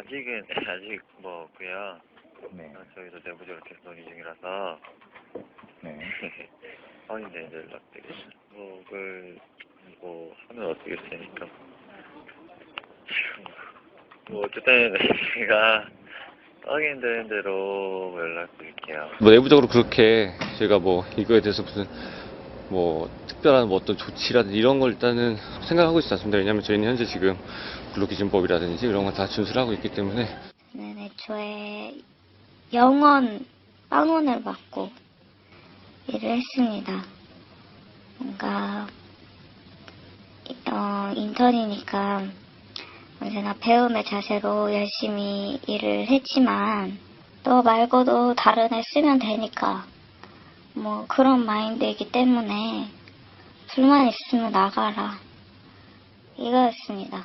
아직은 아직 뭐 그냥 네. 저희도 내부적으로 계속 논의 중이라서 네. 확인된 연락드리죠. 뭐 그걸 뭐 하면 어떻게 되니까 뭐 어쨌든 제가 확인되는 대로 연락드릴게요. 뭐 내부적으로 그렇게 저희가 뭐 이거에 대해서 무슨 뭐 특별한 뭐 어떤 조치라든지 이런 걸 일단은 생각하고 있지 않습니다. 왜냐하면 저희는 현재 지금 근로기준법이라든지 이런 거 다 준수하고 있기 때문에. 네, 저의 영원 빵원을 받고 일을 했습니다. 뭔가 인턴이니까 언제나 배움의 자세로 열심히 일을 했지만 너 말고도 다른 애 쓰면 되니까 뭐 그런 마인드이기 때문에 불만 있으면 나가라 이거였습니다.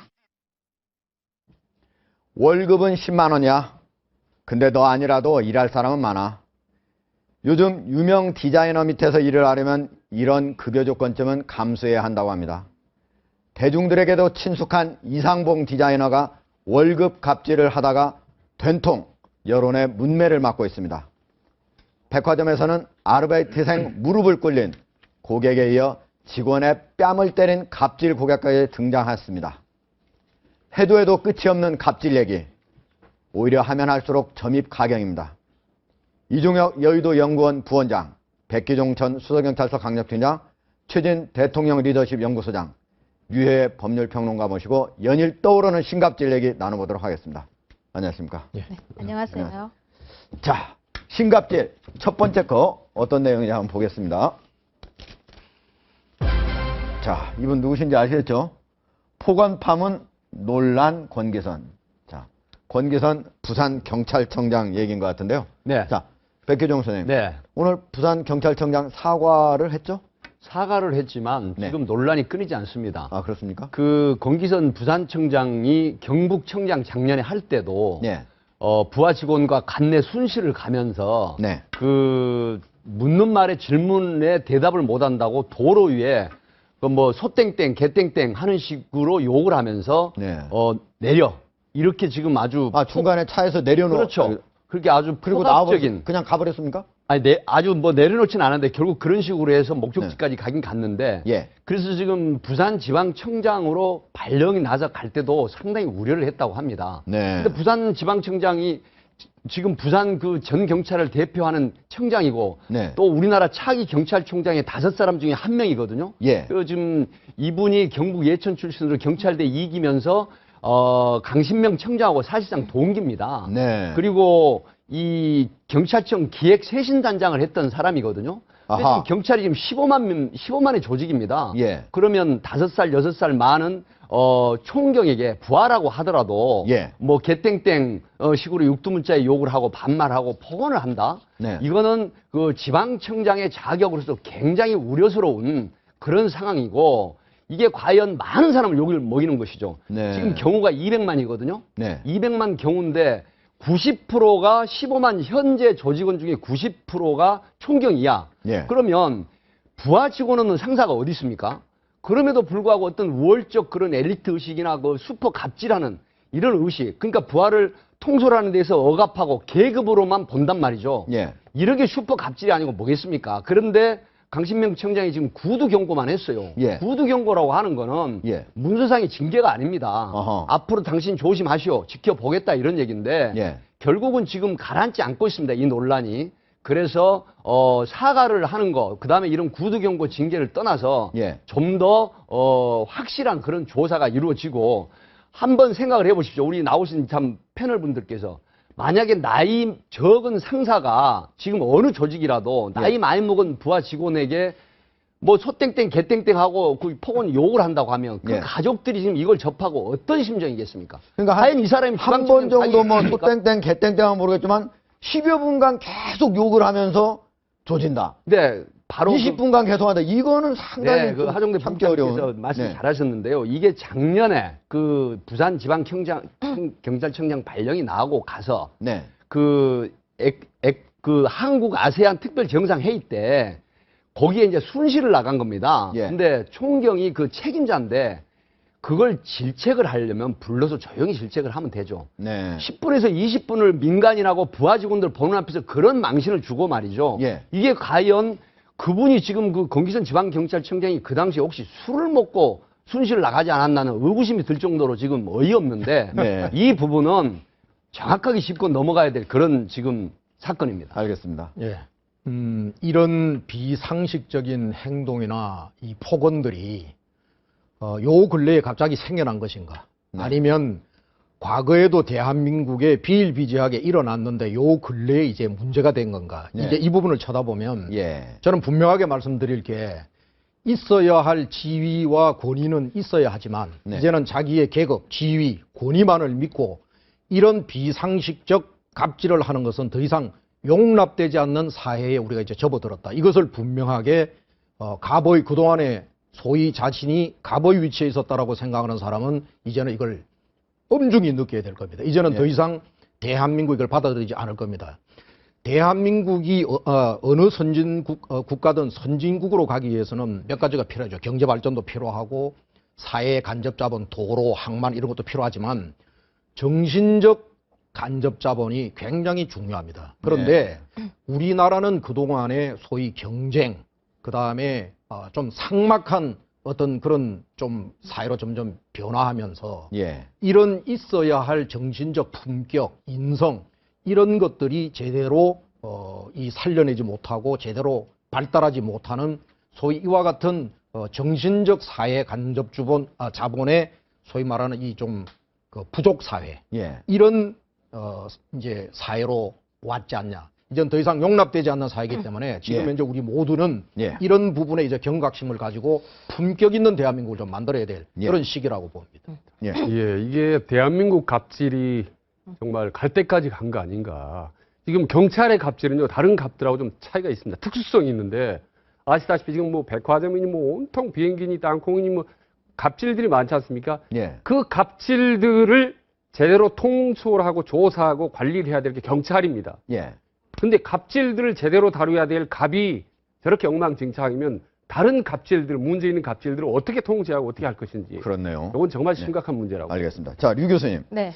월급은 10만 원이야. 근데 너 아니라도 일할 사람은 많아. 요즘 유명 디자이너 밑에서 일을 하려면 이런 급여 조건쯤은 감수해야 한다고 합니다. 대중들에게도 친숙한 이상봉 디자이너가 월급 갑질을 하다가 된통 여론의 문매를 맞고 있습니다. 백화점에서는 아르바이트생 무릎을 꿇린 고객에 이어 직원의 뺨을 때린 갑질 고객까지 등장했습니다. 해도 해도 끝이 없는 갑질 얘기. 오히려 하면 할수록 점입 가경입니다. 이종혁 여의도 연구원 부원장, 백기종 전 수서경찰서 강력팀장, 최진 대통령 리더십 연구소장, 유해 법률평론가 모시고 연일 떠오르는 신갑질 얘기 나눠보도록 하겠습니다. 안녕하십니까? 네, 안녕하세요. 자, 신갑질 첫 번째 거 어떤 내용인지 한번 보겠습니다. 자, 이분 누구신지 아시겠죠? 폭언 파문 논란 권기선. 자, 권기선 부산경찰청장 얘기인 것 같은데요. 네. 자, 백기종 선생님. 네. 오늘 부산경찰청장 사과를 했죠? 사과를 했지만 네. 지금 논란이 끊이지 않습니다. 아, 그렇습니까? 그 권기선 부산청장이 경북청장 작년에 할 때도 네. 부하 직원과 간내 순실을 가면서 네. 그 묻는 말에 질문에 대답을 못 한다고 도로 위에 그 뭐 소땡땡 개땡땡 하는 식으로 욕을 하면서 네. 내려 이렇게 지금 아주 중간에 차에서 내려놓 그렇죠. 그렇게 아주 그리고 포괄적인 그냥 가버렸습니까? 아니, 아주 뭐 내려놓지는 않았는데 결국 그런 식으로 해서 목적지까지 가긴 갔는데 예. 그래서 지금 부산지방청장으로 발령이 나서 갈 때도 상당히 우려를 했다고 합니다. 네. 근데 부산지방청장이 지금 부산 그 전 경찰을 대표하는 청장이고 네. 또 우리나라 차기 경찰총장의 5사람 중에 한 명이거든요. 예. 그 지금 이분이 경북 예천 출신으로 경찰대 이기면서 강신명 청장하고 사실상 동기입니다. 네. 그리고 이 경찰청 기획쇄신단장을 했던 사람이거든요. 근데 아하. 지금 경찰이 지금 15만의 조직입니다. 예. 그러면 5살, 6살 많은 총경에게 부하라고 하더라도 예. 뭐 개땡땡 식으로 육두문자에 욕을 하고 반말하고 폭언을 한다. 네. 이거는 그 지방청장의 자격으로서 굉장히 우려스러운 그런 상황이고 이게 과연 많은 사람을 욕을 먹이는 것이죠. 네. 지금 경우가 200만이거든요. 네. 200만 경우인데 90%가 15만 현재 조직원 중에 90%가 총경이야. 예. 그러면 부하 직원은 없는 상사가 어디 있습니까? 그럼에도 불구하고 어떤 우월적 그런 엘리트 의식이나 그 슈퍼 갑질하는 이런 의식. 그러니까 부하를 통솔하는 데서 억압하고 계급으로만 본단 말이죠. 예. 이렇게 슈퍼 갑질이 아니고 뭐겠습니까? 그런데 강신명 청장이 지금 구두 경고만 했어요. 예. 구두 경고라고 하는 거는 예. 문서상의 징계가 아닙니다. 어허. 앞으로 당신 조심하시오. 지켜보겠다 이런 얘기인데 예. 결국은 지금 가라앉지 않고 있습니다. 이 논란이. 그래서 사과를 하는 거, 그다음에 이런 구두 경고 징계를 떠나서 예. 좀 더 확실한 그런 조사가 이루어지고 한번 생각을 해보십시오. 우리 나오신 참 패널 분들께서 만약에 나이 적은 상사가 지금 어느 조직이라도 나이 예. 많이 먹은 부하 직원에게 뭐 소땡땡 개땡땡 하고 그 폭언 욕을 한다고 하면 그 예. 가족들이 지금 이걸 접하고 어떤 심정이겠습니까? 그러니까 과연 이 사람이 한 번 정도 뭐 자격이 소땡땡 개땡땡은 모르겠지만 10여 분간 계속 욕을 하면서 조진다. 네, 바로 20분간 계속한다. 이거는 상당히 네, 그 하정대 참기 어려운. 부장께서 말씀 네. 잘하셨는데요. 이게 작년에 그 부산지방경찰청장 발령이 나오고 가서 네. 그 한국 아세안 특별 정상회의 때 거기에 이제 순실을 나간 겁니다. 예. 근데 총경이 그 책임자인데 그걸 질책을 하려면 불러서 조용히 질책을 하면 되죠. 네. 10분에서 20분을 민간인하고 부하 직원들 보는 앞에서 그런 망신을 주고 말이죠. 예. 이게 과연 그분이 지금 그 건기선 지방경찰청장이 그 당시에 혹시 술을 먹고 순시를 나가지 않았나는 의구심이 들 정도로 지금 어이없는데 네. 이 부분은 정확하게 짚고 넘어가야 될 그런 지금 사건입니다. 알겠습니다. 예. 이런 비상식적인 행동이나 이 폭언들이 요 근래에 갑자기 생겨난 것인가? 네. 아니면 과거에도 대한민국에 비일비재하게 일어났는데 요 근래에 이제 문제가 된 건가? 네. 이제 이 부분을 쳐다보면 예. 저는 분명하게 말씀드릴 게 있어야 할 지위와 권위는 있어야 하지만 네. 이제는 자기의 계급, 지위, 권위만을 믿고 이런 비상식적 갑질을 하는 것은 더 이상 용납되지 않는 사회에 우리가 이제 접어들었다. 이것을 분명하게 갑오의 그동안에 소위 자신이 갑오의 위치에 있었다라고 생각하는 사람은 이제는 이걸 엄중히 느껴야 될 겁니다. 이제는 예. 더 이상 대한민국이 이걸 받아들이지 않을 겁니다. 대한민국이 어느 국가든 선진국으로 가기 위해서는 몇 가지가 필요하죠. 경제 발전도 필요하고 사회 간접 자본, 도로, 항만 이런 것도 필요하지만 정신적 간접 자본이 굉장히 중요합니다. 그런데 우리나라는 그동안에 소위 경쟁, 그 다음에 좀 삭막한 어떤 그런 좀 사회로 점점 변화하면서 예. 이런 있어야 할 정신적 품격, 인성 이런 것들이 제대로 이 살려내지 못하고 제대로 발달하지 못하는 소위 이와 같은 정신적 사회 간접 자본의 소위 말하는 이 좀 그 부족 사회 예. 이런 이제 사회로 왔지 않냐. 이제는 더 이상 용납되지 않는 사회이기 때문에 지금 예. 현재 우리 모두는 예. 이런 부분에 이제 경각심을 가지고 품격 있는 대한민국을 좀 만들어야 될 예. 그런 시기라고 봅니다. 예. 예, 이게 대한민국 갑질이 정말 갈 때까지 간 거 아닌가. 지금 경찰의 갑질은요, 다른 갑들하고 좀 차이가 있습니다. 특수성이 있는데, 아시다시피 지금 뭐 백화점이니 뭐 온통 비행기니 땅콩이니 뭐 갑질들이 많지 않습니까? 예. 그 갑질들을 제대로 통솔하고 조사하고 관리를 해야 될 게 경찰입니다. 예. 근데 갑질들을 제대로 다뤄야 될 갑이 저렇게 엉망진창이면 다른 갑질들, 문제 있는 갑질들을 어떻게 통제하고 어떻게 할 것인지. 그렇네요. 이건 정말 심각한 문제라고. 알겠습니다. 자, 류 교수님. 네.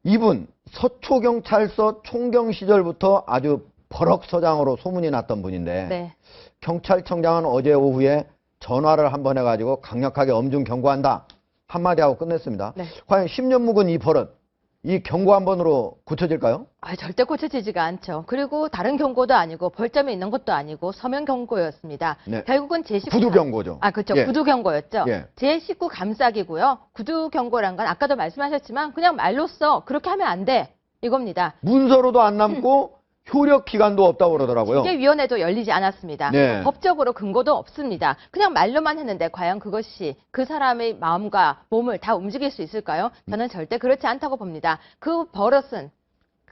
이분 서초경찰서 총경 시절부터 아주 버럭서장으로 소문이 났던 분인데 네. 경찰청장은 어제 오후에 전화를 한 번 해가지고 강력하게 엄중 경고한다 한마디 하고 끝냈습니다. 네. 과연 10년 묵은 이 버릇 이 경고 한 번으로 고쳐질까요? 절대 고쳐지지가 않죠. 그리고 다른 경고도 아니고 벌점이 있는 것도 아니고 서면 경고였습니다. 네. 결국은 제19 구두 경고죠. 그렇죠. 예. 구두 경고였죠. 예. 제19 감싸기고요. 구두 경고란 건 아까도 말씀하셨지만 그냥 말로써 그렇게 하면 안 돼. 이겁니다. 문서로도 안 남고 효력 기간도 없다고 그러더라고요. 중재위원회도 열리지 않았습니다. 네. 법적으로 근거도 없습니다. 그냥 말로만 했는데 과연 그것이 그 사람의 마음과 몸을 다 움직일 수 있을까요? 저는 절대 그렇지 않다고 봅니다. 그 버릇은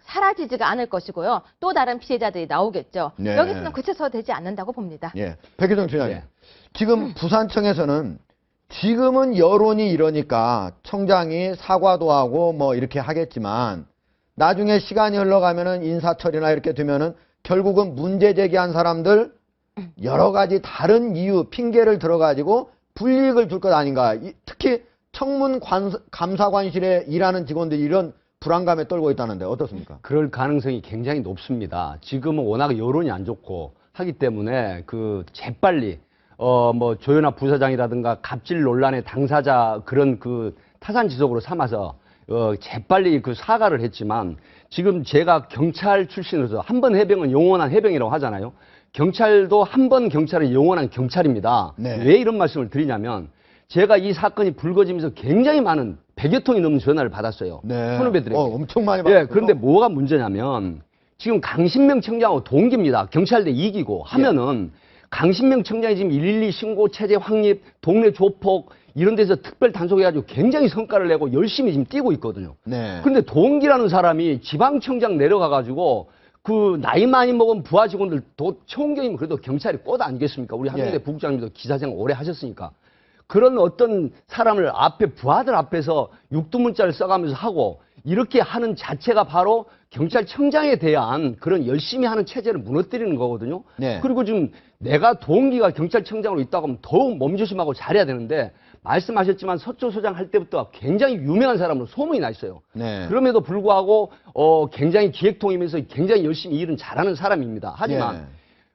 사라지지가 않을 것이고요. 또 다른 피해자들이 나오겠죠. 네. 여기서는 고쳐서 되지 않는다고 봅니다. 예. 백혜정 총장님. 예. 지금 부산청에서는 지금은 여론이 이러니까 청장이 사과도 하고 뭐 이렇게 하겠지만 나중에 시간이 흘러가면은 인사처리나 이렇게 되면은 결국은 문제 제기한 사람들 여러 가지 다른 이유, 핑계를 들어가지고 불이익을 줄 것 아닌가. 특히 청문 감사관실에 일하는 직원들이 이런 불안감에 떨고 있다는데 어떻습니까? 그럴 가능성이 굉장히 높습니다. 지금은 워낙 여론이 안 좋고 하기 때문에 그 재빨리 뭐 조현아 부사장이라든가 갑질 논란의 당사자 그런 그 타산지석으로 삼아서 재빨리 그 사과를 했지만 지금 제가 경찰 출신으로서 한 번 해병은 영원한 해병이라고 하잖아요. 경찰도 한 번 경찰은 영원한 경찰입니다. 네. 왜 이런 말씀을 드리냐면 제가 이 사건이 불거지면서 굉장히 많은 100여 통이 넘는 전화를 받았어요. 네. 선후배들에게. 엄청 많이 받았어요. 예, 그런데 뭐가 문제냐면 지금 강신명 청장하고 동기입니다. 경찰대 이기고 하면은 강신명 청장이 지금 112 신고 체제 확립, 동네 조폭 이런 데서 특별 단속해가지고 굉장히 성과를 내고 열심히 지금 뛰고 있거든요. 네. 근데 동기라는 사람이 지방청장 내려가가지고 그 나이 많이 먹은 부하 직원들 총경이면 그래도 경찰이 꽃 아니겠습니까? 우리 한명대 예. 부국장님도 기사생활 오래 하셨으니까. 그런 어떤 사람을 앞에 부하들 앞에서 육두문자를 써가면서 하고 이렇게 하는 자체가 바로 경찰청장에 대한 그런 열심히 하는 체제를 무너뜨리는 거거든요. 네. 그리고 지금 내가 동기가 경찰청장으로 있다고 하면 더욱 몸조심하고 잘해야 되는데 말씀하셨지만 서초 소장 할 때부터 굉장히 유명한 사람으로 소문이 나 있어요. 네. 그럼에도 불구하고 굉장히 기획통이면서 굉장히 열심히 일은 잘하는 사람입니다. 하지만 예.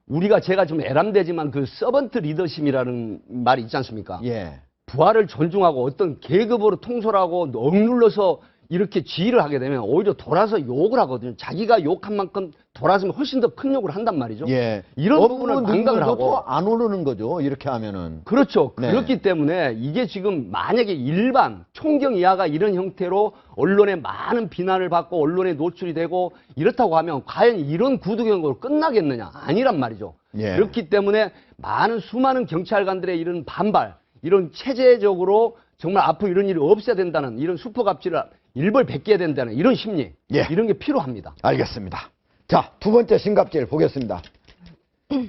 우리가 제가 좀 애람되지만 그 서번트 리더십이라는 말이 있지 않습니까? 예. 부하를 존중하고 어떤 계급으로 통솔하고 억눌러서 이렇게 지휘를 하게 되면 오히려 돌아서 욕을 하거든요. 자기가 욕한 만큼 돌아서면 훨씬 더 큰 욕을 한단 말이죠. 예. 이런 부분을 망각을 하고 안 오르는 거죠. 이렇게 하면은. 그렇죠. 네. 그렇기 때문에 이게 지금 만약에 일반 총경 이하가 이런 형태로 언론에 많은 비난을 받고 언론에 노출이 되고 이렇다고 하면 과연 이런 구두 경고로 끝나겠느냐? 아니란 말이죠. 예. 그렇기 때문에 수많은 경찰관들의 이런 반발, 이런 체제적으로 정말 앞으로 이런 일이 없어야 된다는 이런 수포갑질을 일벌백계해야 된다는 이런 심리, 예. 이런 게 필요합니다. 알겠습니다. 자, 두 번째 신갑질 보겠습니다.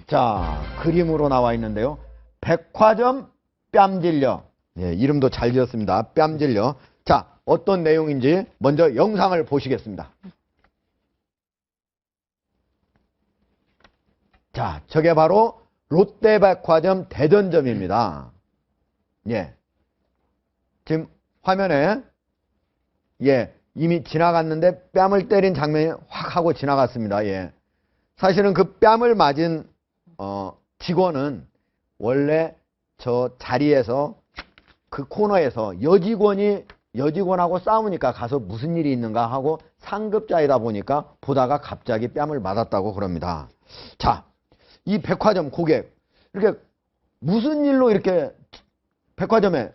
자, 그림으로 나와 있는데요. 백화점 뺨질려. 예, 이름도 잘 지었습니다. 뺨질려. 자, 어떤 내용인지 먼저 영상을 보시겠습니다. 자, 저게 바로 롯데백화점 대전점입니다. 예. 지금 화면에 이미 지나갔는데 뺨을 때린 장면이 확 하고 지나갔습니다. 예. 사실은 그 뺨을 맞은 직원은 원래 저 자리에서 그 코너에서 여직원하고 싸우니까 가서 무슨 일이 있는가 하고 상급자이다 보니까 보다가 갑자기 뺨을 맞았다고 그럽니다. 자, 이 백화점 고객 이렇게 무슨 일로 이렇게 백화점에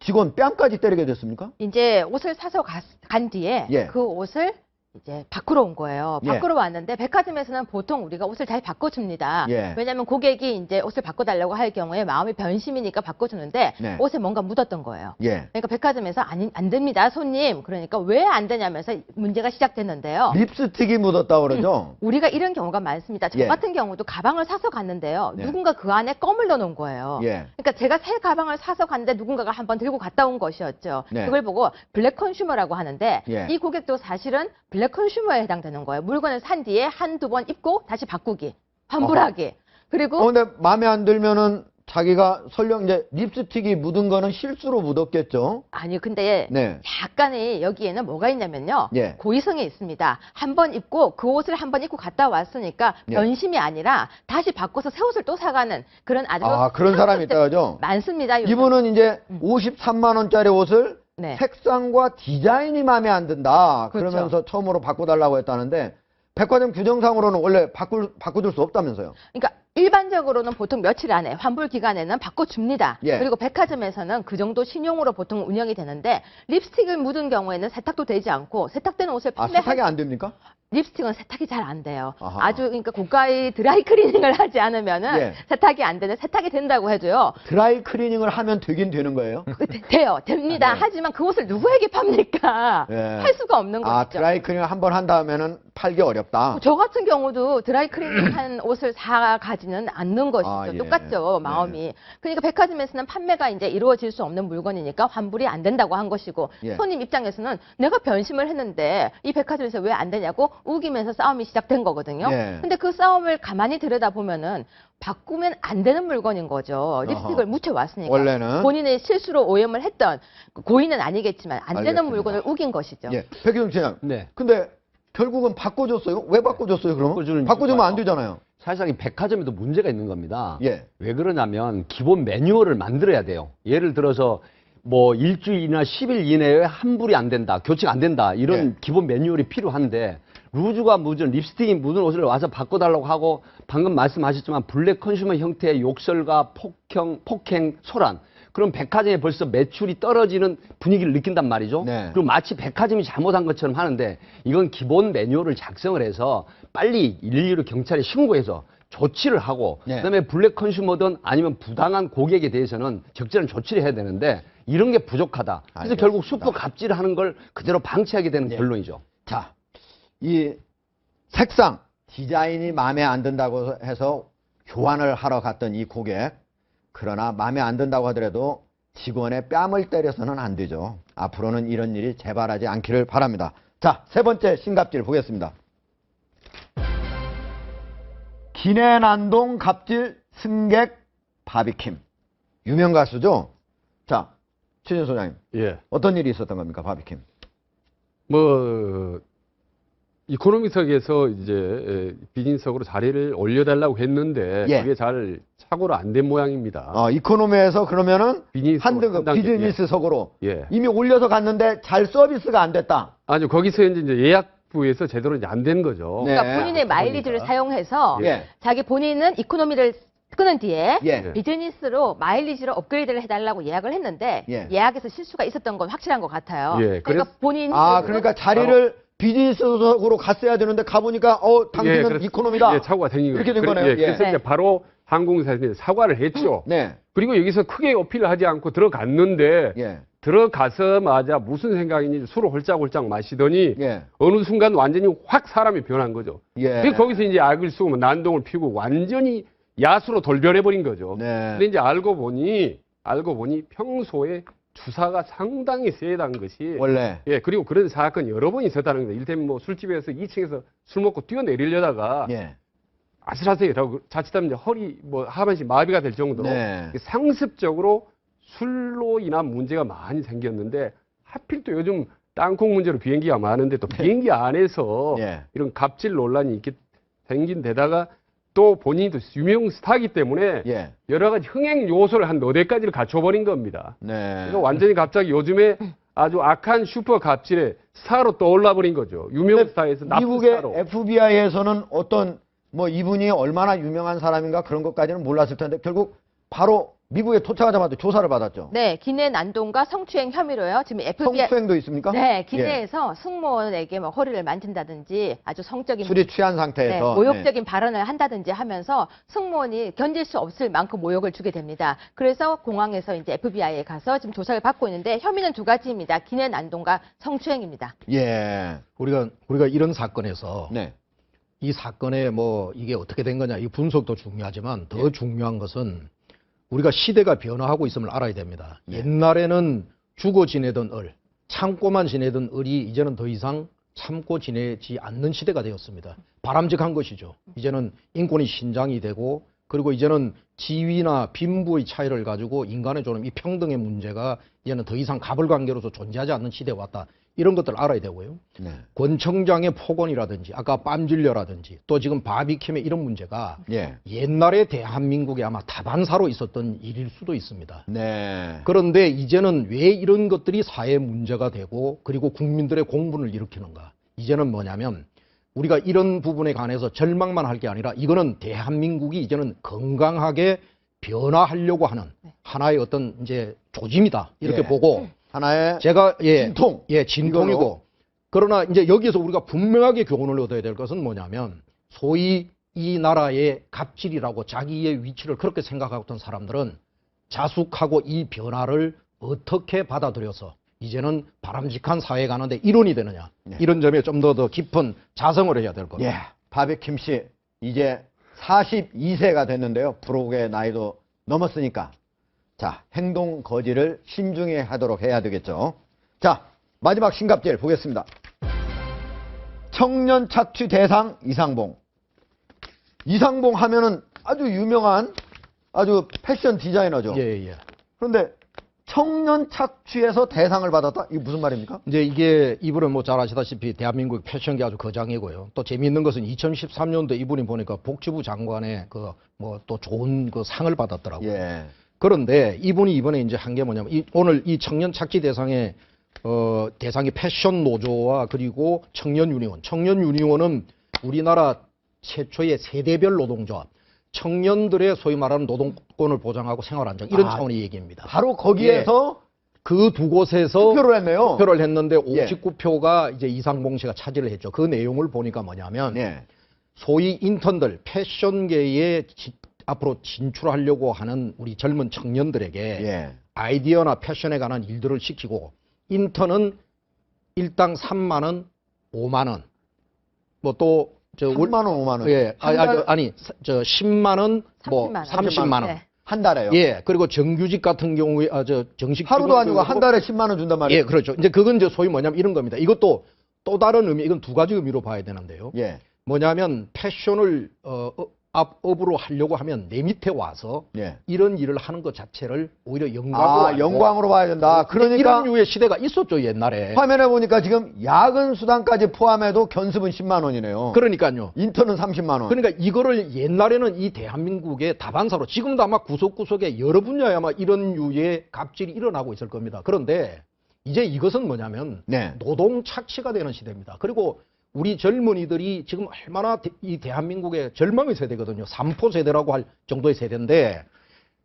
직원 뺨까지 때리게 됐습니까? 이제 옷을 사서 간 뒤에 예. 그 옷을 이제 밖으로 온 거예요. 예. 밖으로 왔는데 백화점에서는 보통 우리가 옷을 잘 바꿔줍니다. 예. 왜냐하면 고객이 이제 옷을 바꿔달라고 할 경우에 마음이 변심이니까 바꿔주는데 네. 옷에 뭔가 묻었던 거예요. 예. 그러니까 백화점에서 안 됩니다, 손님. 그러니까 왜 안 되냐면서 문제가 시작됐는데요. 립스틱이 묻었다고 그러죠? 우리가 이런 경우가 많습니다. 저 예. 같은 경우도 가방을 사서 갔는데요. 네. 누군가 그 안에 껌을 넣어놓은 거예요. 예. 그러니까 제가 새 가방을 사서 갔는데 누군가가 한번 들고 갔다 온 것이었죠. 네. 그걸 보고 블랙 컨슈머라고 하는데 예. 이 고객도 사실은 블랙 컨슈머에 해당되는 거예요. 물건을 산 뒤에 한두 번 입고 다시 바꾸기, 환불하기. 그리고 근데 마음에 안 들면은 자기가 설령 이제 립스틱이 묻은 거는 실수로 묻었겠죠? 아니 근데 네. 약간의 여기에는 뭐가 있냐면요. 예. 고의성이 있습니다. 한 번 입고 그 옷을 한 번 입고 갔다 왔으니까 예. 변심이 아니라 다시 바꿔서 새 옷을 또 사가는 그런 아주 그런 사람이 있다 그죠? 많습니다. 요즘. 이분은 이제 53만 원짜리 옷을 네. 색상과 디자인이 마음에 안 든다. 그렇죠. 그러면서 처음으로 바꿔달라고 했다는데 백화점 규정상으로는 원래 바꿔줄 수 없다면서요? 그러니까 일반적으로는 보통 며칠 안에 환불 기간에는 바꿔줍니다. 예. 그리고 백화점에서는 그 정도 신용으로 보통 운영이 되는데 립스틱을 묻은 경우에는 세탁도 되지 않고 세탁된 옷을 판매할 세탁이 안 됩니까? 립스틱은 세탁이 잘 안 돼요. 아하. 아주 그러니까 고가의 드라이 클리닝을 하지 않으면은 예. 세탁이 안 되는 세탁이 된다고 해도요. 드라이 클리닝을 하면 되긴 되는 거예요? 돼요. 됩니다. 네. 하지만 그 옷을 누구에게 팝니까? 예. 할 수가 없는 것이죠. 드라이 클리닝을 한 번 한 다음에는 팔기 어렵다. 저 같은 경우도 드라이 클리닝한 옷을 사가지는 않는 것이죠. 예. 똑같죠, 마음이. 그러니까 백화점에서는 판매가 이제 이루어질 수 없는 물건이니까 환불이 안 된다고 한 것이고 예. 손님 입장에서는 내가 변심을 했는데 이 백화점에서 왜 안 되냐고 우기면서 싸움이 시작된 거거든요. 예. 근데 그 싸움을 가만히 들여다보면은 바꾸면 안 되는 물건인 거죠. 립스틱을 묻혀왔으니까. 원래는? 본인의 실수로 오염을 했던 고의는 아니겠지만 안 되는 알겠습니다. 물건을 우긴 것이죠. 예. 백희동 시장. 네. 근데 결국은 바꿔줬어요? 왜 바꿔줬어요, 그러면? 바꿔주는 바꿔주면 이유가 안 되잖아요. 사실상 이 백화점에도 문제가 있는 겁니다. 예. 왜 그러냐면 기본 매뉴얼을 만들어야 돼요. 예를 들어서 뭐 일주일이나 10일 이내에 환불이 안 된다, 교체가 안 된다 이런 예. 기본 매뉴얼이 필요한데 루즈가 묻은 립스틱이 묻은 옷을 와서 바꿔달라고 하고 방금 말씀하셨지만 블랙 컨슈머 형태의 욕설과 폭행, 소란 그럼 백화점에 벌써 매출이 떨어지는 분위기를 느낀단 말이죠. 네. 그리고 마치 백화점이 잘못한 것처럼 하는데 이건 기본 매뉴얼을 작성을 해서 빨리 112로 경찰에 신고해서 조치를 하고 네. 그다음에 블랙 컨슈머든 아니면 부당한 고객에 대해서는 적절한 조치를 해야 되는데 이런 게 부족하다. 그래서 알겠습니다. 결국 수포 갑질하는 걸 그대로 방치하게 되는 네. 결론이죠. 자, 이 색상, 디자인이 마음에 안 든다고 해서 교환을 하러 갔던 이 고객. 그러나 마음에 안 든다고 하더라도 직원의 뺨을 때려서는 안 되죠. 앞으로는 이런 일이 재발하지 않기를 바랍니다. 자, 세 번째 신갑질 보겠습니다. 기내난동 갑질 승객 바비킴. 유명 가수죠? 자, 최진 소장님. 예. 어떤 일이 있었던 겁니까, 바비킴? 뭐 이코노미석에서 이제 비즈니스석으로 자리를 올려달라고 했는데 예. 그게 잘 착오로 안 된 모양입니다. 이코노미에서 그러면은 한 등급 단계, 비즈니스석으로 예. 이미 올려서 갔는데 잘 서비스가 안 됐다. 아주 거기서 이제 예약부에서 제대로 이제 안 된 거죠. 네. 그러니까 본인의 마일리지를 사용해서 예. 자기 본인은 이코노미를 끊은 뒤에 예. 비즈니스로 마일리지로 업그레이드를 해달라고 예약을 했는데 예. 예약에서 실수가 있었던 건 확실한 것 같아요. 예, 그러니까 본인이 그러니까 자리를 비즈니스석으로 갔어야 되는데 가보니까 당신은 그래서- 이코노미다. 예, 사고가 생긴 거예요. 이렇게 된 거네요. 예. 그래서 네. 이제 바로 항공사에서 사과를 했죠. 네. 그리고 여기서 크게 어필을 하지 않고 들어갔는데 예. 들어가서마자 무슨 생각인지 술을 홀짝홀짝 마시더니 예. 어느 순간 완전히 확 사람이 변한 거죠. 예. 그래서 거기서 이제 악을 쓰고 난동을 피우고 완전히 야수로 돌변해버린 거죠. 네. 근데 이제 알고 보니 평소에 주사가 상당히 세다는 것이 원래. 예, 그리고 그런 사건이 여러 번 있었다는 겁니다. 이를테면 뭐 술집에서 2층에서 술 먹고 뛰어내리려다가 예. 아슬아슬하게 자칫하면 이제 허리 뭐 하반신 마비가 될 정도로 네. 상습적으로 술로 인한 문제가 많이 생겼는데 하필 또 요즘 땅콩 문제로 비행기가 많은데 또 비행기 안에서 예. 이런 갑질 논란이 이렇게 생긴 데다가 또 본인도 유명 스타이기 때문에 예. 여러 가지 흥행 요소를 한 4대까지를 갖춰버린 겁니다. 네. 그러니까 완전히 갑자기 요즘에 아주 악한 슈퍼 갑질의 스타로 떠올라 버린 거죠. 유명 스타에서 나쁜 미국의 스타로. FBI에서는 어떤 이분이 얼마나 유명한 사람인가 그런 것까지는 몰랐을 텐데 결국 바로 미국에 도착하자마자 조사를 받았죠. 네, 기내 난동과 성추행 혐의로요. 지금 FBI 성추행도 있습니까? 네, 기내에서 승무원에게 뭐 허리를 만진다든지 아주 성적인 술이 취한 상태에서 모욕적인 발언을 한다든지 하면서 승무원이 견딜 수 없을 만큼 모욕을 주게 됩니다. 그래서 공항에서 이제 FBI에 가서 지금 조사를 받고 있는데 혐의는 2가지입니다. 기내 난동과 성추행입니다. 예. 우리가 이런 사건에서 네. 이 사건에 이게 어떻게 된 거냐 이 분석도 중요하지만 더 예. 중요한 것은 우리가 시대가 변화하고 있음을 알아야 됩니다. 예. 옛날에는 죽어 지내던 참고만 지내던 을이 이제는 더 이상 참고 지내지 않는 시대가 되었습니다. 바람직한 것이죠. 이제는 인권이 신장이 되고 그리고 이제는 지위나 빈부의 차이를 가지고 인간의 존엄, 이 평등의 문제가 이제는 더 이상 가불관계로서 존재하지 않는 시대에 왔다. 이런 것들 알아야 되고요. 네. 권총장의 폭언이라든지 아까 빰질려라든지 또 지금 바비킴의 이런 문제가 예. 옛날에 대한민국에 아마 다반사로 있었던 일일 수도 있습니다. 네. 그런데 이제는 왜 이런 것들이 사회 문제가 되고 그리고 국민들의 공분을 일으키는가? 이제는 뭐냐면 우리가 이런 부분에 관해서 절망만 할 게 아니라 이거는 대한민국이 이제는 건강하게 변화하려고 하는 하나의 어떤 이제 조짐이다. 이렇게 예. 보고 하나의 제가 진통. 진통이고 이걸로. 그러나 이제 여기서 우리가 분명하게 교훈을 얻어야 될 것은 뭐냐면 소위 이 나라의 갑질이라고 자기의 위치를 그렇게 생각하던 사람들은 자숙하고 이 변화를 어떻게 받아들여서 이제는 바람직한 사회에 가는데 일원이 되느냐. 네. 이런 점에 좀 더 깊은 자성을 해야 될 겁니다. 예. 바비킴 씨 이제 42세가 됐는데요. 부록의 나이도 넘었으니까 자, 행동 거지를 신중히 하도록 해야 되겠죠. 자, 마지막 신갑질 보겠습니다. 청년 착취 대상 이상봉. 이상봉 하면은 아주 유명한 아주 패션 디자이너죠. 예. 그런데 청년 착취에서 대상을 받았다? 이게 무슨 말입니까? 이제 이게 이분은 잘 아시다시피 대한민국 패션계 아주 거장이고요. 또 재미있는 것은 2013년도 이분이 보니까 복지부 장관의 또 좋은 상을 받았더라고요. 예. 그런데 이분이 이번에 이제 한 게 뭐냐면 오늘 이 청년 착취 대상의 대상이 패션 노조와 그리고 청년 유니온. 청년 유니온은 우리나라 최초의 세대별 노동조합. 청년들의 소위 말하는 노동권을 보장하고 생활 안정 이런 차원의 얘기입니다. 바로 거기에서 그 두 곳에서 투표를 했네요. 투표를 했는데 예. 59표가 이제 이상봉 씨가 차지를 했죠. 그 내용을 보니까 뭐냐면 예. 소위 인턴들 패션계에 앞으로 진출하려고 하는 우리 젊은 청년들에게 예. 아이디어나 패션에 관한 일들을 시키고 인턴은 일당 3만 원, 5만 원. 또 3만 원, 5만 원. 예. 한 달- 10만 원, 30만 원. 네. 한 달에요. 예. 그리고 정규직 같은 경우에 정식 하루도 직원 아니고 한 달에 10만 원 준단 말이에요. 예, 그렇죠. 이제 그건 이제 소위 뭐냐면 이런 겁니다. 이것도 또 다른 의미, 이건 두 가지 의미로 봐야 되는데요. 예. 뭐냐면 패션을 업으로 하려고 하면 내 밑에 와서 예. 이런 일을 하는 것 자체를 오히려 영광으로 알고 영광으로 봐야 된다. 그러니까 이런 류의 시대가 있었죠, 옛날에. 화면에 보니까 지금 야근 수당까지 포함해도 견습은 10만 원이네요. 그러니까요. 인턴은 30만 원. 그러니까 이거를 옛날에는 이 대한민국의 다반사로 지금도 아마 구석구석에 여러 분야에 아마 이런 류의 갑질이 일어나고 있을 겁니다. 그런데 이제 이것은 뭐냐면 네. 노동 착취가 되는 시대입니다. 그리고 우리 젊은이들이 지금 얼마나 이 대한민국의 절망의 세대거든요. 3포 세대라고 할 정도의 세대인데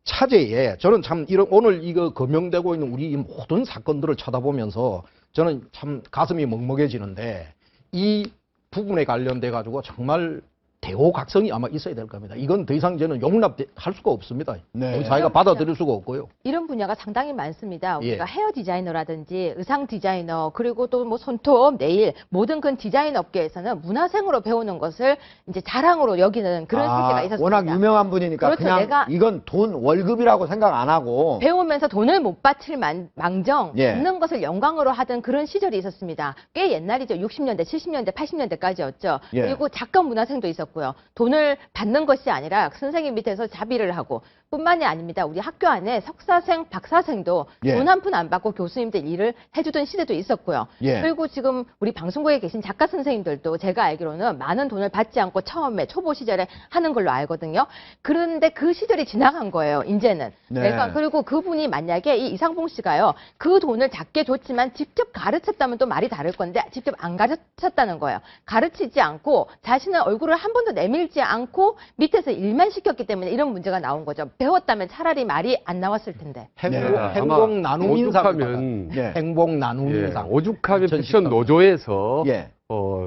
차제에 저는 참 이런 오늘 이거 거명되고 있는 우리 이 모든 사건들을 쳐다보면서 저는 참 가슴이 먹먹해지는데 이 부분에 관련돼 가지고 정말 대호각성이 아마 있어야 될 겁니다. 이건 더 이상 저는 용납할 수가 없습니다. 네. 우리 사회가 받아들일 수가 없고요. 이런 분야가 상당히 많습니다. 예. 우리가 헤어 디자이너라든지 의상 디자이너 그리고 또 뭐 손톱, 네일 모든 그 디자인 업계에서는 문화생으로 배우는 것을 이제 자랑으로 여기는 그런 세계가 있었습니다. 워낙 유명한 분이니까 그렇죠. 그냥 내가 이건 돈 월급이라고 생각 안 하고 배우면서 돈을 못 바칠 망정 예. 받는 것을 영광으로 하던 그런 시절이 있었습니다. 꽤 옛날이죠. 60년대, 70년대, 80년대까지였죠. 예. 그리고 작가 문화생도 있었고요. 돈을 받는 것이 아니라 선생님 밑에서 자비를 하고 뿐만이 아닙니다. 우리 학교 안에 석사생, 박사생도 예. 돈 한 푼 안 받고 교수님들 일을 해주던 시대도 있었고요. 예. 그리고 지금 우리 방송국에 계신 작가 선생님들도 제가 알기로는 많은 돈을 받지 않고 처음에 초보 시절에 하는 걸로 알거든요. 그런데 그 시절이 지나간 거예요. 이제는. 네. 내가 그리고 그분이 만약에 이 이상봉 씨가요. 그 돈을 작게 줬지만 직접 가르쳤다면 또 말이 다를 건데 직접 안 가르쳤다는 거예요. 가르치지 않고 자신의 얼굴을 한 번도 내밀지 않고 밑에서 일만 시켰기 때문에 이런 문제가 나온 거죠. 배웠다면 차라리 말이 안 나왔을 텐데. 행복 나눔 인상. 오죽하면 예. 행복 나눔 예, 인상. 오죽하면 전 패션 노조에서 예.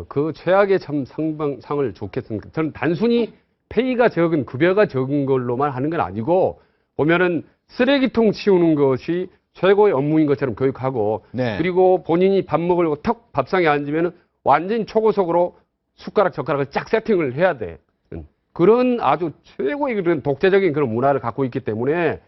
그 최악의 참 상을 줬겠습니까? 저는 단순히 페이가 적은 급여가 적은 걸로만 하는 건 아니고 보면은 쓰레기통 치우는 것이 최고의 업무인 것처럼 교육하고 네. 그리고 본인이 밥 먹으려고 턱 밥상에 앉으면은 완전히 초고속으로 숟가락 젓가락을 쫙 세팅을 해야 돼. 그런 아주 최고의 그런 독재적인 그런 문화를 갖고 있기 때문에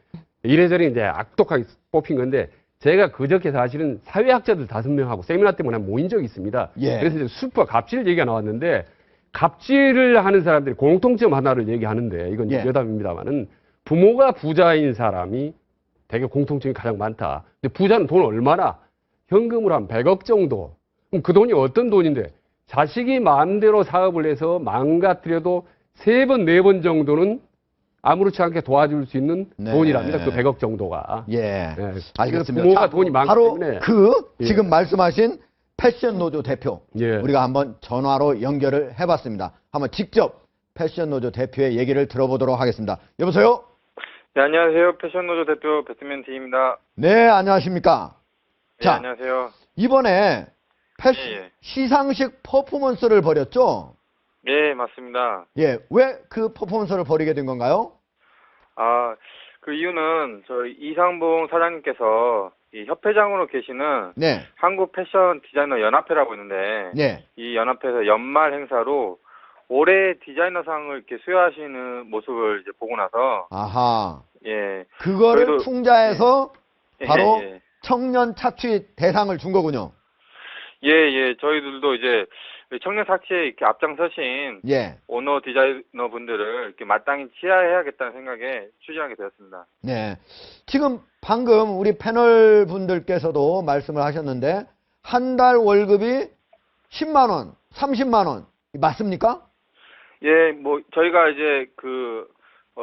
이래저래 이제 악독하게 뽑힌 건데 제가 그저께 사실은 사회학자들 5명하고 세미나 때문에 모인 적이 있습니다. 예. 그래서 이제 수퍼 갑질 얘기가 나왔는데 갑질을 하는 사람들이 공통점 하나를 얘기하는데 이건 예. 여담입니다만은 부모가 부자인 사람이 되게 공통점이 가장 많다. 근데 부자는 돈 얼마나? 현금으로 한 100억 정도. 그럼 그 돈이 어떤 돈인데 자식이 마음대로 사업을 해서 망가뜨려도 3번, 4번 정도는 아무렇지 않게 도와줄 수 있는 네. 돈이랍니다. 그 100억 정도가. 예. 네. 알겠습니다. 부모가 자, 돈이 많기 바로 때문에. 예. 지금 말씀하신 패션 노조 대표 예. 우리가 한번 전화로 연결을 해봤습니다. 한번 직접 패션 노조 대표의 얘기를 들어보도록 하겠습니다. 여보세요? 네, 안녕하세요. 패션노조 대표 배트맨 D입니다. 네, 안녕하십니까? 네, 자, 안녕하세요. 이번에 예. 시상식 퍼포먼스를 벌였죠? 네, 맞습니다. 예, 왜 그 퍼포먼스를 벌이게 된 건가요? 그 이유는 저희 이상봉 사장님께서 이 협회장으로 계시는 네, 한국 패션 디자이너 연합회라고 있는데 네, 이 연합회에서 연말 행사로 올해 디자이너상을 이렇게 수여하시는 모습을 이제 보고 나서 아하. 예. 그거를 저희도- 풍자해서 바로 예. 청년 차취 대상을 준 거군요. 예. 저희들도 이제 청년 사치에 이렇게 앞장서신 예, 오너 디자이너 분들을 이렇게 마땅히 치하해야겠다는 생각에 추진하게 되었습니다. 네. 지금 방금 우리 패널 분들께서도 말씀을 하셨는데 한 달 월급이 10만 원, 30만 원 맞습니까? 예, 뭐 저희가 이제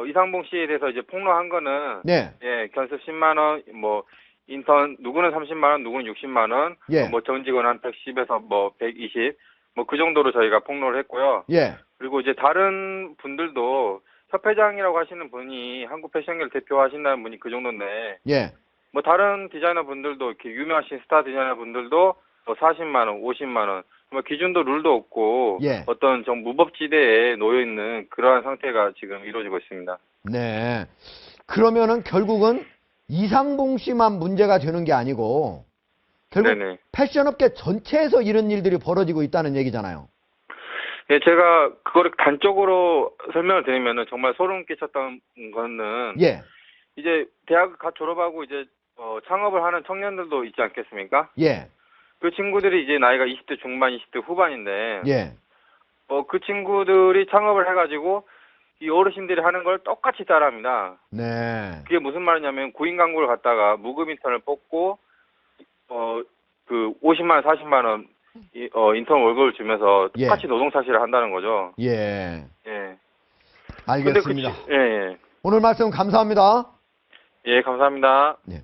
이상봉 씨에 대해서 이제 폭로한 거는 네, 예, 견습 10만 원, 뭐 인턴 누구는 30만 원, 누구는 60만 원, 예. 뭐 전직원 한 110에서 뭐 120, 뭐 그 정도로 저희가 폭로를 했고요. 예, 그리고 이제 다른 분들도 협회장이라고 하시는 분이 한국 패션계를 대표하신다는 분이 그 정도인데 예, 뭐 다른 디자이너 분들도 이렇게 유명하신 스타 디자이너 분들도 뭐 40만 원, 50만 원, 뭐 기준도 룰도 없고 예. 어떤 좀 무법지대에 놓여 있는 그러한 상태가 지금 이루어지고 있습니다. 네. 그러면은 결국은 이상봉 씨만 문제가 되는 게 아니고 결국 네네. 패션업계 전체에서 이런 일들이 벌어지고 있다는 얘기잖아요. 예, 제가 그거를 단적으로 설명을 드리면은 정말 소름 끼쳤던 거는 예, 이제 대학을 갓 졸업하고 이제 창업을 하는 청년들도 있지 않겠습니까? 예, 그 친구들이 이제 나이가 20대 중반, 20대 후반인데 예, 그 친구들이 창업을 해가지고 이 어르신들이 하는 걸 똑같이 따라합니다. 네. 그게 무슨 말이냐면 구인 광고를 갖다가 무급 인턴을 뽑고 그 50만 원, 40만 원 인턴 월급을 주면서 예. 똑같이 노동 사실을 한다는 거죠. 예. 예. 알겠습니다. 예, 예. 오늘 말씀 감사합니다. 예, 감사합니다. 네.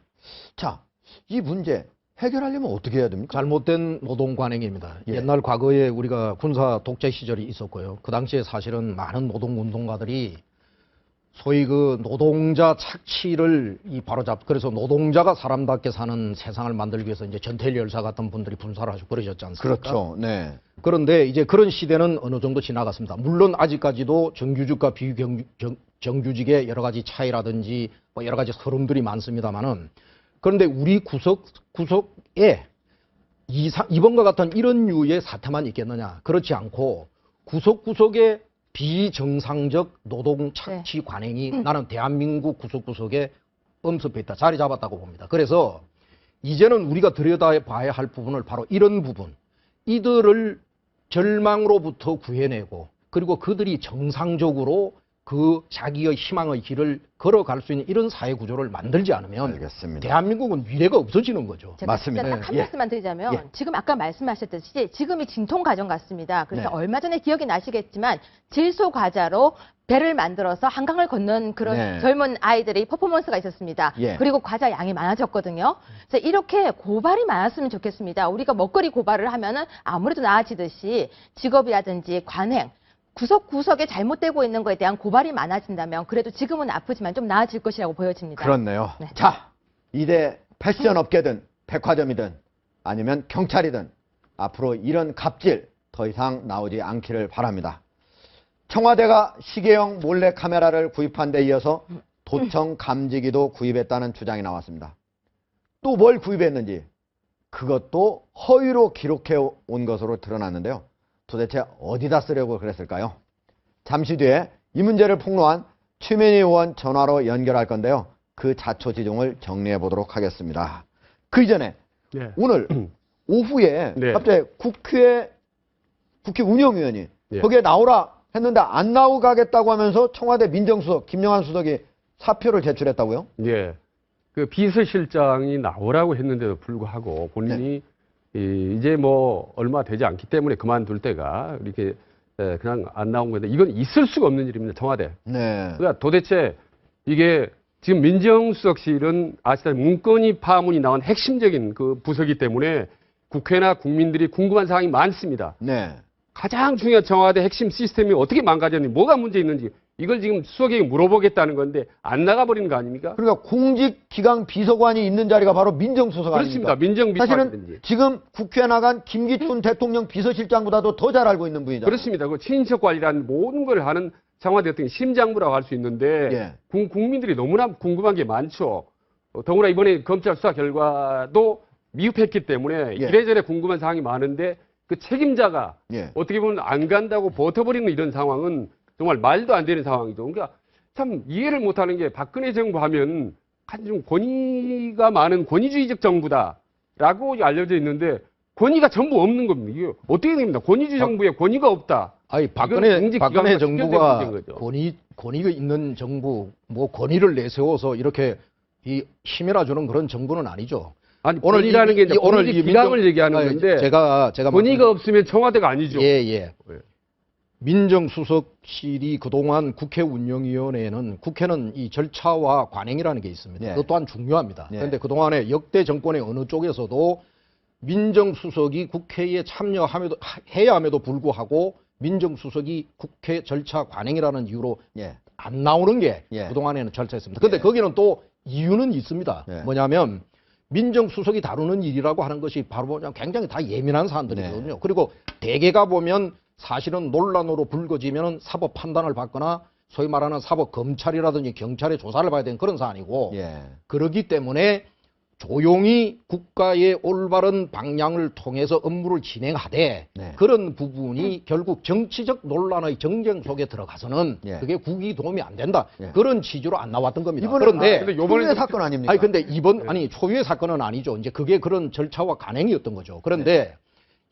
자, 이 문제 해결하려면 어떻게 해야 됩니까? 잘못된 노동 관행입니다. 예. 옛날 과거에 우리가 군사 독재 시절이 있었고요. 그 당시에 사실은 많은 노동 운동가들이 소위 그 노동자 착취를 바로잡, 그래서 노동자가 사람답게 사는 세상을 만들기 위해서 이제 전태일 열사 같은 분들이 분사를 하시고 그러셨지 않습니까? 그렇죠. 네. 그런데 이제 그런 시대는 어느 정도 지나갔습니다. 물론 아직까지도 정규직과 비정규직의 여러 가지 차이라든지 뭐 여러 가지 서름들이 많습니다만은, 그런데 우리 구석에 이번과 같은 이런 류의 사태만 있겠느냐? 그렇지 않고 구석구석에 비정상적 노동 착취 관행이 나는 대한민국 구석구석에 엄습해 있다. 자리 잡았다고 봅니다. 그래서 이제는 우리가 들여다봐야 할 부분을 바로 이런 부분. 이들을 절망으로부터 구해내고, 그리고 그들이 정상적으로 그 자기의 희망의 길을 걸어갈 수 있는 이런 사회 구조를 만들지 않으면 알겠습니다. 대한민국은 미래가 없어지는 거죠. 제가 맞습니다. 진짜 딱 한 예. 말씀만 드리자면 예. 지금 아까 말씀하셨듯이 지금이 진통 과정 같습니다. 그래서 네. 얼마 전에 기억이 나시겠지만 질소 과자로 배를 만들어서 한강을 건넌 그런 네. 젊은 아이들의 퍼포먼스가 있었습니다. 예. 그리고 과자 양이 많아졌거든요. 그래서 이렇게 고발이 많았으면 좋겠습니다. 우리가 먹거리 고발을 하면은 아무래도 나아지듯이 직업이라든지 관행, 구석구석에 잘못되고 있는 거에 대한 고발이 많아진다면 그래도 지금은 아프지만 좀 나아질 것이라고 보여집니다. 그렇네요. 네. 자, 이제 패션 업계든 백화점이든 아니면 경찰이든 앞으로 이런 갑질 더 이상 나오지 않기를 바랍니다. 청와대가 시계형 몰래 카메라를 구입한 데 이어서 도청 감지기도 구입했다는 주장이 나왔습니다. 또 뭘 구입했는지 그것도 허위로 기록해 온 것으로 드러났는데요. 도대체 어디다 쓰려고 그랬을까요? 잠시 뒤에 이 문제를 폭로한 최민희 의원 전화로 연결할 건데요. 그 자초지종을 정리해 보도록 하겠습니다. 그 이전에 네. 오늘 오후에 네. 갑자기 국회 운영위원이 네. 거기에 나오라 했는데 안 나오고 가겠다고 하면서 청와대 민정수석 김영한 수석이 사표를 제출했다고요? 예. 그 비서실장이 나오라고 했는데도 불구하고 본인이 이제 뭐 얼마 되지 않기 때문에 그만둘 때가 이렇게 그냥 안 나온 건데 이건 있을 수가 없는 일입니다. 청와대. 네. 그러니까 도대체 이게 지금 민정수석실은 아시다시피 문건이 파문이 나온 핵심적인 그 부서기 때문에 국회나 국민들이 궁금한 사항이 많습니다. 네. 가장 중요한 청와대 핵심 시스템이 어떻게 망가졌는지, 뭐가 문제 있는지 이걸 지금 수석에게 물어보겠다는 건데 안 나가버리는 거 아닙니까? 그러니까 공직기강 비서관이 있는 자리가 바로 민정수석 그렇습니다. 아닙니까? 민정비서관이든지. 사실은 지금 국회에 나간 김기춘 대통령 비서실장보다도 더 잘 알고 있는 분이죠. 그렇습니다. 그 친인척 관리라는 모든 걸 하는 청와대 어떤 심장부라고 할 수 있는데 예. 국민들이 너무나 궁금한 게 많죠. 더구나 이번에 검찰 수사 결과도 미흡했기 때문에 예. 이래저래 궁금한 사항이 많은데 그 책임자가 예. 어떻게 보면 안 간다고 버텨버리는 이런 상황은 정말 말도 안 되는 상황이죠. 그러니까 참 이해를 못하는 게 박근혜 정부 하면 아주 좀 권위가 많은 권위주의적 정부다라고 알려져 있는데 권위가 전부 없는 겁니다. 이게 어떻게 됩니까? 권위주의 정부에 권위가 없다. 아니 공직 박근혜 기관과 정부가 직결된 문제인 거죠. 권위가 있는 정부, 뭐 권위를 내세워서 이렇게 이 힘이라 주는 그런 정부는 아니죠. 아니 권위라는 게 이제 오늘 공직 기강을 얘기하는 건데 제가 권위가 없으면 청와대가 아니죠. 예. 민정수석실이 그동안 국회 운영위원회에는 국회는 이 절차와 관행이라는 게 있습니다. 예. 그것 또한 중요합니다. 예. 그런데 그동안에 역대 정권의 어느 쪽에서도 민정수석이 국회에 해야 함에도 불구하고 민정수석이 국회 절차 관행이라는 이유로 예. 안 나오는 게 예. 그동안에는 절차였습니다. 근데 예. 거기는 또 이유는 있습니다. 예. 뭐냐면 민정수석이 다루는 일이라고 하는 것이 바로 그냥 굉장히 다 예민한 사안들이거든요. 네. 그리고 대개가 보면 사실은 논란으로 불거지면 사법 판단을 받거나 소위 말하는 사법 검찰이라든지 경찰의 조사를 봐야 되는 그런 사안이고 예. 그렇기 때문에 조용히 국가의 올바른 방향을 통해서 업무를 진행하되 네. 그런 부분이 결국 정치적 논란의 정쟁 속에 들어가서는 예. 그게 국익이 도움이 안 된다. 예. 그런 취지로 안 나왔던 겁니다. 이번에 그런데 근데 요번에 초유의 사건 아닙니까? 아니 근데 이번 아니 초유의 사건은 아니죠. 이제 그게 그런 절차와 관행이었던 거죠. 그런데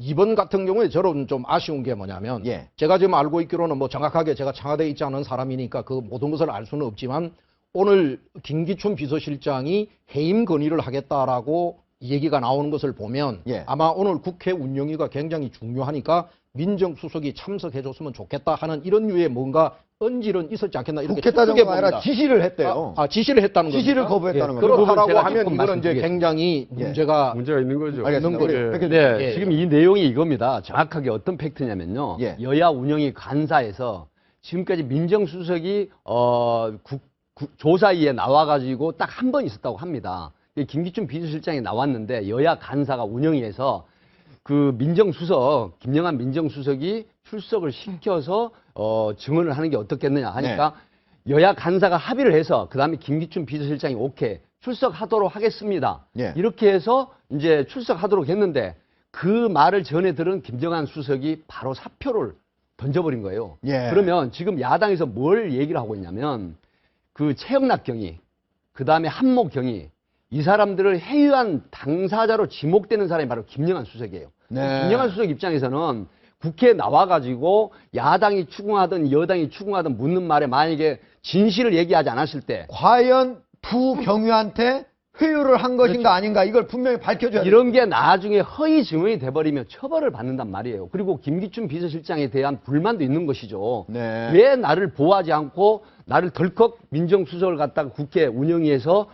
이번 같은 경우에 저는 좀 아쉬운 게 뭐냐면 예. 제가 지금 알고 있기로는 뭐 정확하게 제가 청와대에 있지 않은 사람이니까 그 모든 것을 알 수는 없지만 오늘 김기춘 비서실장이 해임 건의를 하겠다라고 얘기가 나오는 것을 보면 예. 아마 오늘 국회 운영위가 굉장히 중요하니까 민정수석이 참석해줬으면 좋겠다 하는 이런 류의 뭔가 언질은 있었지 않겠나 이렇게 국회 따정가 추측해 아니라 봅니다. 지시를 했대요. 지시를 했다는 겁니다. 지시를 거부했다는 예, 겁니다. 그 부분 그렇다라고 제가 하면 조금 이거는 이제 말씀드리겠습니다. 굉장히 예. 문제가 있는 거죠. 알겠습니다. 거죠. 우리 백 네, 예. 지금 이 내용이 이겁니다. 정확하게 어떤 팩트냐면요. 예. 여야 운영위 간사에서 지금까지 민정수석이 조사위에 나와가지고 딱 한 번 있었다고 합니다. 김기춘 비서실장이 나왔는데 여야 간사가 운영위에서 그 민정수석 김영한 민정수석이 출석을 시켜서 증언을 하는 게 어떻겠느냐 하니까 여야 간사가 합의를 해서 그 다음에 김기춘 비서실장이 오케이 출석하도록 하겠습니다. 예. 이렇게 해서 이제 출석하도록 했는데 그 말을 전해 들은 김정한 수석이 바로 사표를 던져버린 거예요. 예. 그러면 지금 야당에서 뭘 얘기를 하고 있냐면 그 최영락 경위, 그 다음에 한모 경위 이 사람들을 해유한 당사자로 지목되는 사람이 바로 김영한 수석이에요. 네. 김영한 수석 입장에서는 국회에 나와가지고 야당이 추궁하든 여당이 추궁하든 묻는 말에 만약에 진실을 얘기하지 않았을 때 과연 두 경위한테 회유를 한 것인가 아닌가 이걸 분명히 밝혀줘야 돼요. 이런 게 나중에 허위 증언이 돼버리면 처벌을 받는단 말이에요. 그리고 김기춘 비서실장에 대한 불만도 있는 것이죠. 네. 왜 나를 보호하지 않고 나를 덜컥 민정수석을 갖다가 국회 운영위에서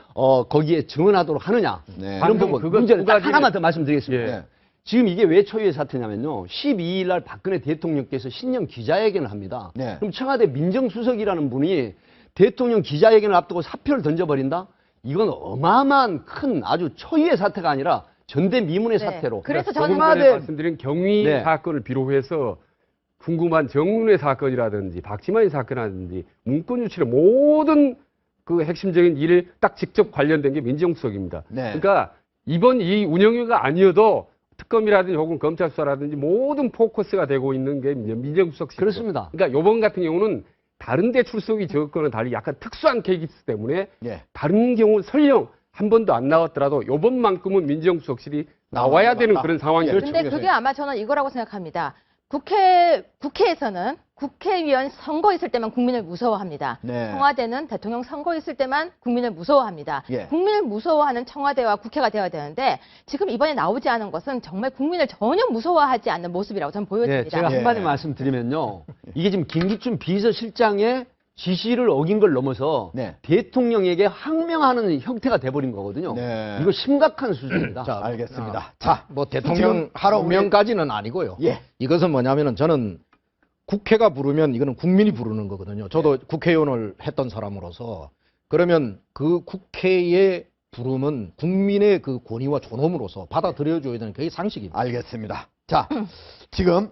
거기에 증언하도록 하느냐. 네. 이런 부분. 그건 문제는 두 딱 가지를- 하나만 더 말씀드리겠습니다. 예. 지금 이게 왜 초유의 사태냐면요. 12일 날 박근혜 대통령께서 신년 기자회견을 합니다. 네. 그럼 청와대 민정수석이라는 분이 대통령 기자회견을 앞두고 사표를 던져버린다? 이건 어마어마한 큰 아주 초유의 사태가 아니라 전대미문의 네. 사태로. 그래서 조금 저는 전에 말씀드린 경위 네. 사건을 비롯해서 궁금한 정윤회 사건이라든지 박지만의 사건이라든지 문건 유출의 모든 그 핵심적인 일에 딱 직접 관련된 게 민정수석입니다. 네. 그러니까 이번 이 운영위가 아니어도 특검이라든지 혹은 검찰 수사라든지 모든 포커스가 되고 있는 게 민정수석실. 그렇습니다. 그러니까 이번 같은 경우는 다른 데 출석이 저것과는 달리 약간 특수한 케이스 때문에 예. 다른 경우 설령 한 번도 안 나왔더라도 이번만큼은 민정수석실이 나와야 되는 맞다. 그런 상황이죠. 예. 근데 그게 아마 저는 이거라고 생각합니다. 국회에서는 국회의원 선거 있을 때만 국민을 무서워합니다. 네. 청와대는 대통령 선거 있을 때만 국민을 무서워합니다. 예. 국민을 무서워하는 청와대와 국회가 되어야 되는데 지금 이번에 나오지 않은 것은 정말 국민을 전혀 무서워하지 않는 모습이라고 저는 네, 보여집니다. 제가 예. 한마디 말씀드리면요. 이게 지금 김기춘 비서실장의 지시를 어긴 걸 넘어서 네. 대통령에게 항명하는 형태가 돼버린 거거든요. 네. 이거 심각한 수준입니다. 자, 알겠습니다. 자, 뭐 지금 대통령 하러 명까지는 아니고요. 예. 이것은 뭐냐면은 저는 국회가 부르면 이거는 국민이 부르는 거거든요. 저도 국회의원을 했던 사람으로서 그러면 그 국회의 부름은 국민의 그 권위와 존엄으로서 받아들여줘야 되는 그게 상식입니다. 알겠습니다. 자, 지금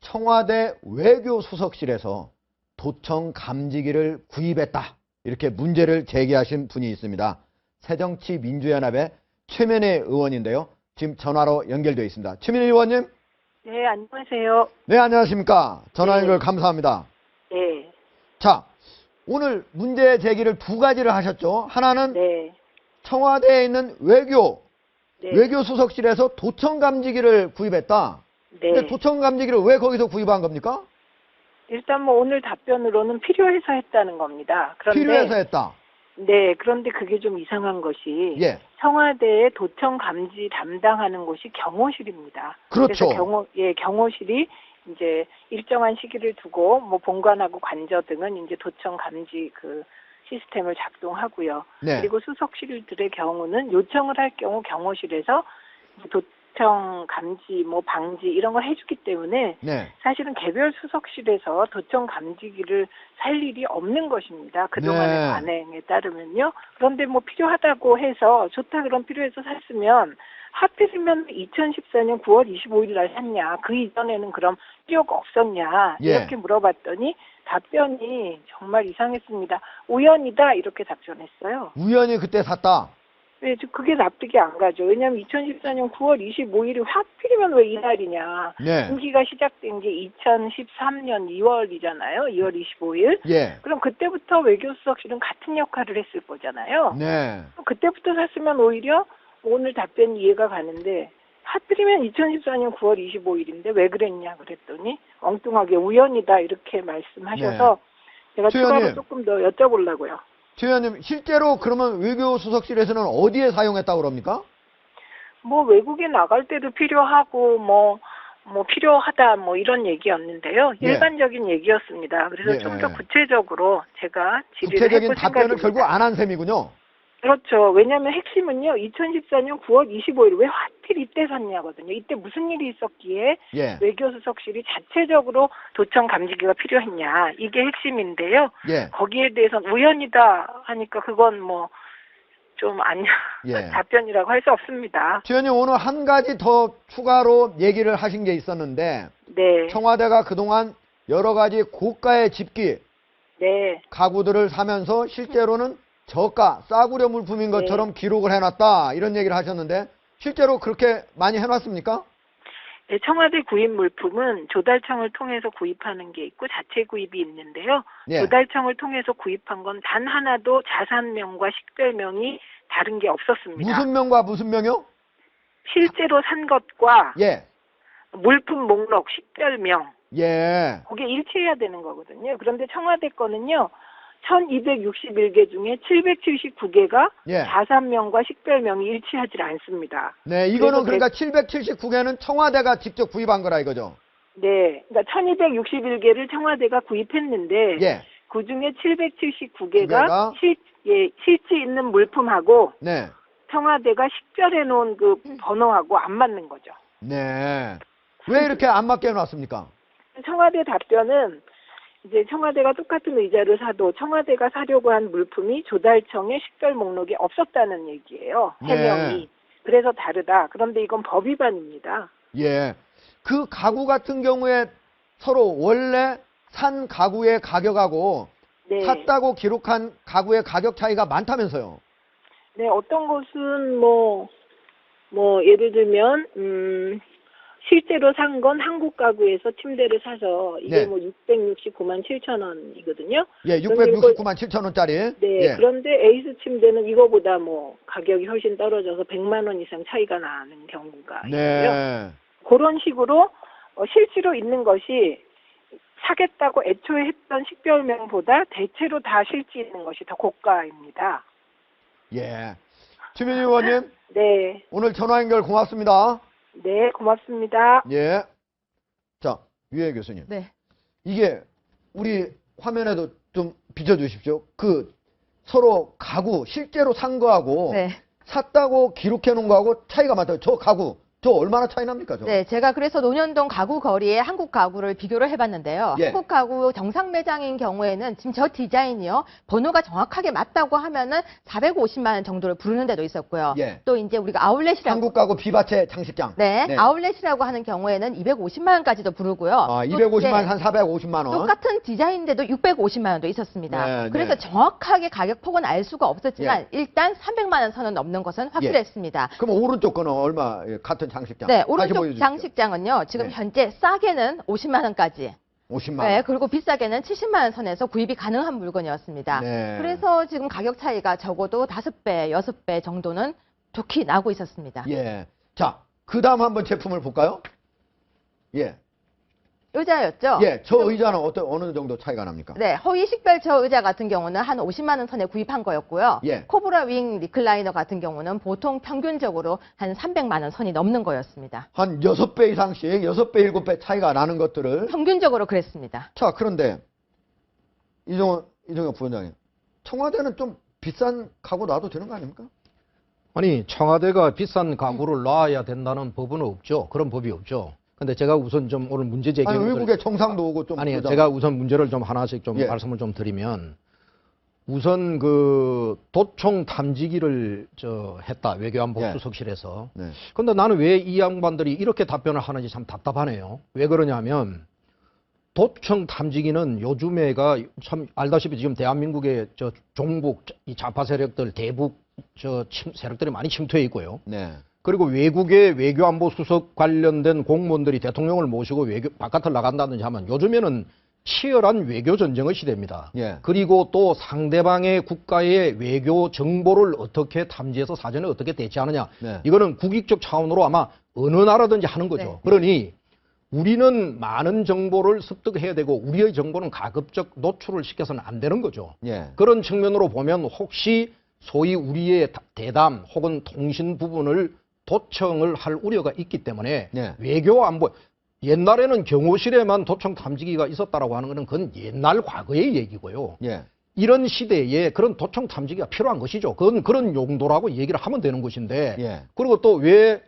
청와대 외교수석실에서 도청 감지기를 구입했다. 이렇게 문제를 제기하신 분이 있습니다. 새정치민주연합의 최면혜 의원인데요. 지금 전화로 연결되어 있습니다. 최면혜 의원님. 네, 안녕하세요. 네, 안녕하십니까. 전화 연결 네. 감사합니다. 네, 자, 오늘 문제 제기를 두 가지를 하셨죠. 하나는 네, 청와대에 있는 네. 외교수석실에서 도청 감지기를 구입했다. 네. 근데 도청 감지기를 왜 거기서 구입한 겁니까? 일단 뭐 오늘 답변으로는 필요해서 했다는 겁니다. 그런데 필요해서 했다. 네, 그런데 그게 좀 이상한 것이 예. 청와대의 도청 감지 담당하는 곳이 경호실입니다. 그렇죠. 그래서 경호실이 이제 일정한 시기를 두고 뭐 본관하고 관저 등은 이제 도청 감지 그 시스템을 작동하고요. 네. 그리고 수석실들의 경우는 요청을 할 경우 경호실에서 도청 감지, 뭐 방지 이런 걸 해주기 때문에 네. 사실은 개별 수석실에서 도청 감지기를 살 일이 없는 것입니다. 그동안의 네. 관행에 따르면요. 그런데 뭐 필요하다고 해서 좋다 그럼 필요해서 샀으면 하필이면 2014년 9월 25일 날 샀냐. 그 이전에는 그럼 필요가 없었냐. 예. 이렇게 물어봤더니 답변이 정말 이상했습니다. 우연이다 이렇게 답변했어요. 우연히 그때 샀다. 네, 그게 납득이 안 가죠. 왜냐하면 2014년 9월 25일이 하필이면 왜 이날이냐. 네. 임기가 시작된 게 2013년 2월이잖아요. 2월 25일. 예. 그럼 그때부터 외교수석실은 같은 역할을 했을 거잖아요. 네. 그때부터 샀으면 오히려 오늘 답변이 이해가 가는데 하필이면 2014년 9월 25일인데 왜 그랬냐 그랬더니 엉뚱하게 우연이다 이렇게 말씀하셔서 제가 최 추가로 의원님. 조금 더 여쭤보려고요. 최 의원님, 실제로 그러면 외교수석실에서는 어디에 사용했다고 그럽니까? 뭐 외국에 나갈 때도 필요하고 뭐 필요하다 뭐 이런 얘기였는데요. 예. 일반적인 얘기였습니다. 그래서 예, 좀 더 예. 구체적으로 제가 질의를 구체적인 해볼 답변을 생각입니다. 결국 안 한 셈이군요. 그렇죠. 왜냐하면 핵심은요. 2014년 9월 25일 왜 하필 이때 샀냐거든요. 이때 무슨 일이 있었기에 예. 외교수석실이 자체적으로 도청 감지기가 필요했냐. 이게 핵심인데요. 예. 거기에 대해서는 우연이다 하니까 그건 뭐 좀 예. 답변이라고 할 수 없습니다. 최 의원님, 오늘 한 가지 더 추가로 얘기를 하신 게 있었는데, 네. 청와대가 그동안 여러 가지 고가의 집기, 네. 가구들을 사면서 실제로는 저가, 싸구려 물품인 것처럼 기록을 해놨다, 이런 얘기를 하셨는데, 실제로 그렇게 많이 해놨습니까? 네, 청와대 구입 물품은 조달청을 통해서 구입하는 게 있고 자체 구입이 있는데요. 예. 조달청을 통해서 구입한 건 단 하나도 자산명과 식별명이 다른 게 없었습니다. 무슨 명과 무슨 명이요? 실제로 산 것과 예. 물품 목록, 식별명 예. 그게 일치해야 되는 거거든요. 그런데 청와대 거는요. 1261개 중에 779개가 예. 자산명과 식별명이 일치하지 않습니다. 네, 이거는 그래서 그러니까 779개는 청와대가 직접 구입한 거라 이거죠. 네, 그러니까 1261개를 청와대가 구입했는데 예. 그 중에 779개가 구개가? 실지 있는 물품하고 네. 청와대가 식별해 놓은 그 번호하고 안 맞는 거죠. 네. 왜 이렇게 안 맞게 해놨습니까? 청와대 답변은 이제 청와대가 똑같은 의자를 사도 청와대가 사려고 한 물품이 조달청의 식별 목록에 없었다는 얘기예요. 해명이. 네. 그래서 다르다. 그런데 이건 법 위반입니다. 예. 그 가구 같은 경우에 서로 원래 산 가구의 가격하고 네. 샀다고 기록한 가구의 가격 차이가 많다면서요. 네, 어떤 곳은 뭐 예를 들면 실제로 산 건 한국 가구에서 침대를 사서 이게 네. 뭐 669만 7천 원이거든요. 예, 그런데 669만 7천 원짜리. 네, 예. 그런데 에이스 침대는 이거보다 뭐 가격이 훨씬 떨어져서 100만 원 이상 차이가 나는 경우가 있고요. 네. 그런 식으로 실제로 있는 것이 사겠다고 애초에 했던 식별명보다 대체로 다 실지 있는 것이 더 고가입니다. 예. 최민희 의원님, 네, 오늘 전화 연결 고맙습니다. 네, 고맙습니다. 예. 자, 유해 교수님. 네. 이게 우리 화면에도 좀 비춰주십시오. 그 서로 가구 실제로 산 거하고 네. 샀다고 기록해 놓은 거하고 차이가 많다요. 저 가구 저 얼마나 차이 납니까? 저? 네, 제가 그래서 논현동 가구 거리에 한국 가구를 비교를 해봤는데요. 예. 한국 가구 정상 매장인 경우에는 지금 저 디자인이요. 번호가 정확하게 맞다고 하면은 450만 원 정도를 부르는 데도 있었고요. 예. 또 이제 우리가 아울렛이라고 한국 가구 비바체 장식장. 네, 아울렛이라고 하는 경우에는 250만 원까지도 부르고요. 아, 또, 250만 원, 네, 한 450만 원. 똑같은 디자인인데도 650만 원도 있었습니다. 네, 그래서 네. 정확하게 가격 폭은 알 수가 없었지만 예. 일단 300만 원 선은 넘는 것은 확실했습니다. 그럼 오른쪽 거는 얼마? 예, 같은 장식장. 네, 다시 오른쪽 보여주십시오. 장식장은요. 지금 네. 현재 싸게는 50만 원까지. 50만 네, 원. 그리고 비싸게는 70만 원 선에서 구입이 가능한 물건이었습니다. 네. 그래서 지금 가격 차이가 적어도 5배, 6배 정도는 좋게 나고 있었습니다. 예. 자, 그 다음 한번 제품을 볼까요? 예. 의자였죠? 예, 저 의자는 어느 정도 차이가 납니까? 네, 허위 식별처 의자 같은 경우는 한 50만 원 선에 구입한 거였고요. 예. 코브라 윙 리클라이너 같은 경우는 보통 평균적으로 한 300만 원 선이 넘는 거였습니다. 한 6배 이상씩, 6배, 7배 차이가 나는 것들을. 평균적으로 그랬습니다. 자, 그런데, 이종혁 부원장님. 청와대는 좀 비싼 가구 놔도 되는 거 아닙니까? 아니, 청와대가 비싼 가구를 놔야 된다는 법은 없죠. 그런 법이 없죠. 근데 제가 우선 좀 오늘 문제 제기. 아니, 외국에 정상도 오고 좀. 아니, 그러잖아요. 제가 우선 문제를 좀 하나씩 좀 예. 말씀을 좀 드리면, 우선 그 도청 탐지기를 했다. 외교안보 예. 수석실에서. 네. 근데 나는 왜 이 양반들이 이렇게 답변을 하는지 참 답답하네요. 왜 그러냐면, 도청 탐지기는 요즘에가 참 알다시피 지금 대한민국의 종북 이 좌파 세력들 대북 세력들이 많이 침투해 있고요. 네. 그리고 외국의 외교안보 수석 관련된 공무원들이 대통령을 모시고 바깥을 나간다든지 하면 요즘에는 치열한 외교 전쟁의 시대입니다. 예. 그리고 또 상대방의 국가의 외교 정보를 어떻게 탐지해서 사전에 어떻게 대처하느냐. 네. 이거는 국익적 차원으로 아마 어느 나라든지 하는 거죠. 네. 그러니 우리는 많은 정보를 습득해야 되고 우리의 정보는 가급적 노출을 시켜서는 안 되는 거죠. 예. 그런 측면으로 보면 혹시 소위 우리의 대담 혹은 통신 부분을 도청을 할 우려가 있기 때문에 예. 외교 안보 옛날에는 경호실에만 도청 탐지기가 있었다라고 하는 것은 그건 옛날 과거의 얘기고요. 예. 이런 시대에 그런 도청 탐지기가 필요한 것이죠. 그건 그런 용도라고 얘기를 하면 되는 것인데 예. 그리고 또 왜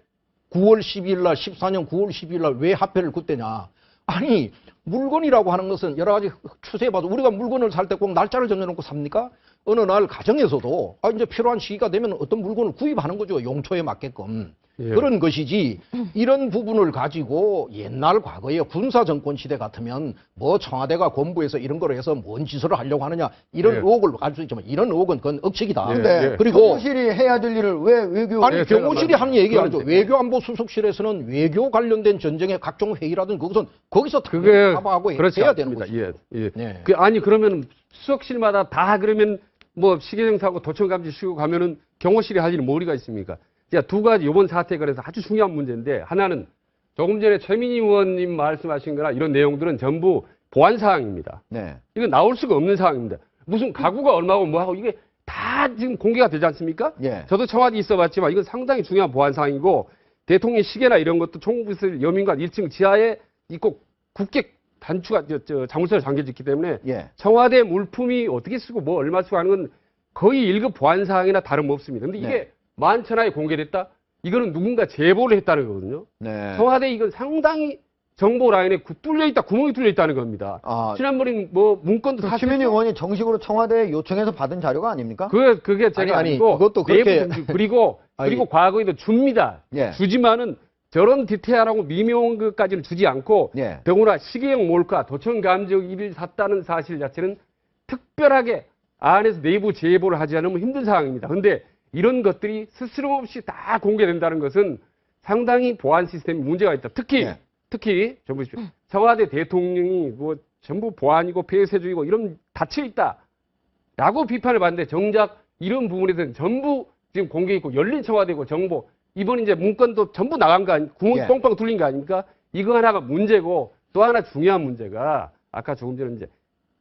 9월 12일 날 14년 9월 12일 날 왜 하필 그때냐. 아니 물건이라고 하는 것은 여러 가지 추세에 봐도 우리가 물건을 살 때 꼭 날짜를 정해놓고 삽니까? 어느 날 가정에서도 이제 필요한 시기가 되면 어떤 물건을 구입하는 거죠. 용토에 맞게끔. 예. 그런 것이지 이런 부분을 가지고 옛날 과거에 군사 정권 시대 같으면 뭐 청와대가 본부에서 이런 걸 해서 뭔 짓을 하려고 하느냐 이런 예. 의혹을 갈 수 있지만 이런 의혹은 그건 억측이다. 예. 근데 예. 그리고 경호실이 해야 될 일을 왜 외교 아니 경호실이 하는 얘기가 아니죠. 그런데. 외교안보 수석실에서는 외교 관련된 전쟁의 각종 회의라든 거기서 그게 답하고 그렇지 해야 되는 않습니다. 거죠. 예. 예. 네. 아니 그러면 수석실마다 다 그러면 뭐 시계정사하고 도청감지 쉬고 가면은 경호실이 할 일은 뭐가 있습니까? 자, 두 가지 이번 사태에 관해서 아주 중요한 문제인데 하나는 조금 전에 최민희 의원님 말씀하신 거나 이런 내용들은 전부 보안 사항입니다. 네. 이건 나올 수가 없는 사항입니다. 무슨 가구가 얼마고 뭐하고 이게 다 지금 공개가 되지 않습니까? 예. 저도 청와대에 있어봤지만 이건 상당히 중요한 보안 사항이고 대통령 시계나 이런 것도 총무비서실 여민관 1층 지하에 있고 국객 단추가 자물쇠로 잠겨져 있기 때문에 예. 청와대 물품이 어떻게 쓰고 뭐 얼마 쓰고 하는 건 거의 1급 보안 사항이나 다름없습니다. 근데 이게 네. 만천하에 공개됐다? 이거는 누군가 제보를 했다는 거거든요. 네. 청와대 이건 상당히 정보 라인에 뚫려 있다, 구멍이 뚫려 있다는 겁니다. 아, 지난번에 뭐 문건도 다 최민희 의원이 정식으로 청와대에 요청해서 받은 자료가 아닙니까? 그게 제가 아니, 아니고 그것도 그렇게- 내부 그리고 아니. 과거에도 줍니다. 예. 주지만은 저런 디테일하고 미묘한 것까지는 주지 않고 예. 더구나 시계형 몰카, 도청 감적 1을 샀다는 사실 자체는 특별하게 안에서 내부 제보를 하지 않으면 힘든 상황입니다. 그런데 이런 것들이 스스럼 없이 다 공개된다는 것은 상당히 보안 시스템이 문제가 있다. 특히 예. 좀 보십시오. 청와대 대통령이 뭐 전부 보안이고 폐쇄주의고 이런 닫혀 있다라고 비판을 받는데 정작 이런 부분에서는 전부 지금 공개 있고 열린 청와대고 정보 이번 이제 문건도 전부 나간 거 구멍이 예. 뻥뻥 뚫린 거 아닙니까? 이거 하나가 문제고 또 하나 중요한 문제가 아까 조금 전에 이제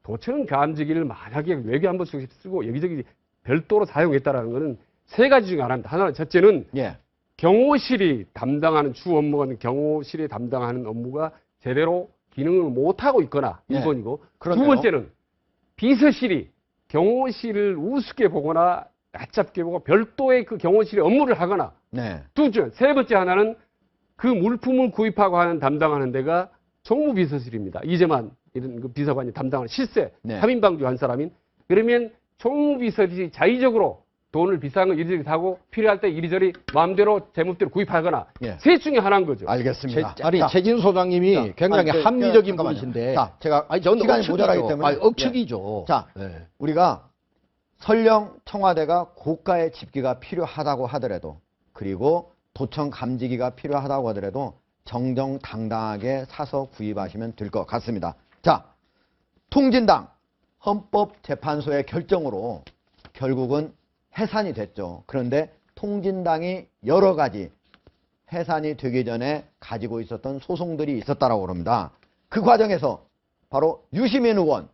도청 감지기를 만약에 외교안보 수석실이 쓰고 여기저기 별도로 사용했다라는 거는 세 가지 중에 하나입니다. 하나는 첫째는 예. 경호실이 담당하는 주 업무가 경호실이 담당하는 업무가 제대로 기능을 못하고 있거나 네. 1번이고 그렇네요. 두 번째는 비서실이 경호실을 우습게 보거나 얕잡게 보고 별도의 그 경호실의 업무를 하거나 네. 세 번째 하나는 그 물품을 구입하고 하는 담당하는 데가 총무비서실입니다. 이재만 이런 그 비서관이 담당하는 실세 네. 3인방주 한 사람인 그러면 총무비서실이 자의적으로 돈을 비싼 거 이리저리 사고 필요할 때 이리저리 마음대로 제멋대로 구입하거나 예. 셋 중에 하나인 거죠. 알겠습니다. 아니 자, 최진 소장님이 자, 굉장히 아니, 합리적인 잠깐만요. 분이신데 자, 제가 아니 저는 시간이 억측이죠. 모자라기 때문에 아니, 억측이죠. 자, 네. 우리가 설령 청와대가 고가의 집기가 필요하다고 하더라도 그리고 도청 감지기가 필요하다고 하더라도 정정당당하게 사서 구입하시면 될 것 같습니다. 자, 통진당 헌법재판소의 결정으로 결국은 해산이 됐죠. 그런데 통진당이 여러 가지 해산이 되기 전에 가지고 있었던 소송들이 있었다라고 합니다. 그 과정에서 바로 유시민 의원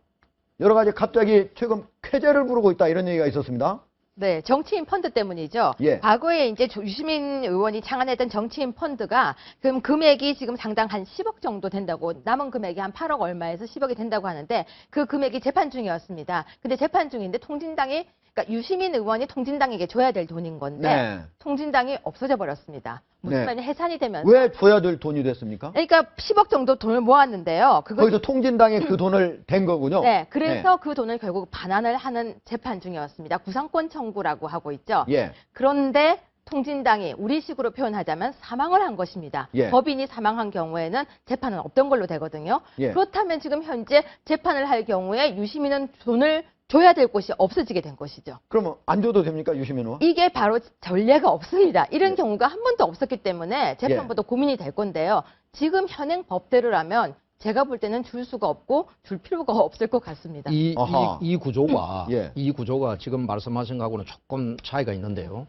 여러 가지 갑자기 최근 쾌재를 부르고 있다 이런 얘기가 있었습니다. 네, 정치인 펀드 때문이죠. 예. 과거에 이제 유시민 의원이 창안했던 정치인 펀드가 그럼 금액이 지금 상당 한 10억 정도 된다고 남은 금액이 한 8억 얼마에서 10억이 된다고 하는데 그 금액이 재판 중이었습니다. 근데 재판 중인데 통진당이 그러니까 유시민 의원이 통진당에게 줘야 될 돈인 건데 네. 통진당이 없어져 버렸습니다. 무슨 네. 말이냐 해산이 되면서 왜 줘야 될 돈이 됐습니까? 그러니까 10억 정도 돈을 모았는데요. 거기서 통진당이 그 돈을 댄 거군요. 네, 그래서 그 돈을 결국 반환을 하는 재판 중이었습니다. 구상권 청구라고 하고 있죠. 예. 그런데 통진당이 우리식으로 표현하자면 사망을 한 것입니다. 예. 법인이 사망한 경우에는 재판은 없던 걸로 되거든요. 예. 그렇다면 지금 현재 재판을 할 경우에 유시민은 돈을 줘야 될 곳이 없어지게 된 것이죠. 그러면 안 줘도 됩니까, 유시민 의원? 이게 바로 전례가 없습니다. 이런 예. 경우가 한 번도 없었기 때문에 재판부도 고민이 될 건데요. 지금 현행 법대로라면 제가 볼 때는 줄 수가 없고 줄 필요가 없을 것 같습니다. 아하. 이 구조가 예. 이 구조가 지금 말씀하신 거하고는 조금 차이가 있는데요.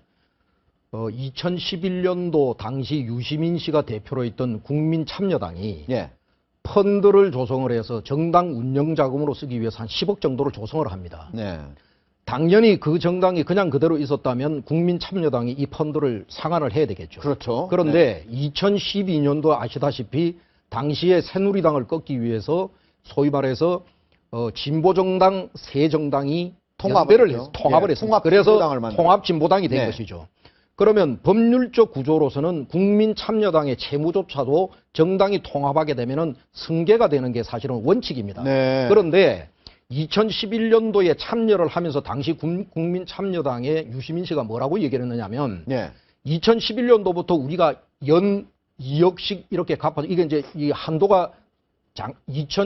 2011년도 당시 유시민 씨가 대표로 있던 국민참여당이 예. 펀드를 조성을 해서 정당 운영 자금으로 쓰기 위해서 한 10억 정도를 조성을 합니다. 네. 당연히 그 정당이 그냥 그대로 있었다면 국민참여당이 이 펀드를 상환을 해야 되겠죠. 그렇죠. 그런데 2012년도 아시다시피 당시에 새누리당을 꺾기 위해서 소위 말해서 진보정당 세 정당이 통합을 했죠. 해서 통합을 예, 했습니다. 통합진보당을 그래서 만들었죠. 통합진보당이 된 네. 것이죠. 그러면 법률적 구조로서는 국민참여당의 채무조차도 정당이 통합하게 되면은 승계가 되는 게 사실은 원칙입니다. 네. 그런데 2011년도에 참여를 하면서 당시 국민참여당의 유시민 씨가 뭐라고 얘기를 했느냐면 예. 2011년도부터 우리가 연 2억씩 이렇게 갚아서 이게 이제 이 한도가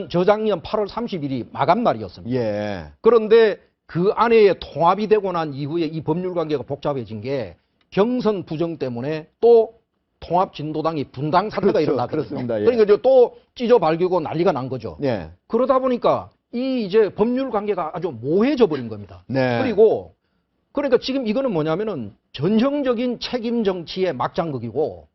저작년 8월 30일이 마감 날이었습니다. 예. 그런데 그 안에 통합이 되고 난 이후에 이 법률 관계가 복잡해진 게 경선 부정 때문에 또 통합진보당이 분당 사태가 그렇죠. 일어났거든요. 그렇습니다. 예. 그러니까 이제 또 찢어 발기고 난리가 난 거죠. 예. 그러다 보니까 이 이제 법률 관계가 아주 모호해져 버린 겁니다. 네. 그리고 그러니까 지금 이거는 뭐냐면은 전형적인 책임 정치의 막장극이고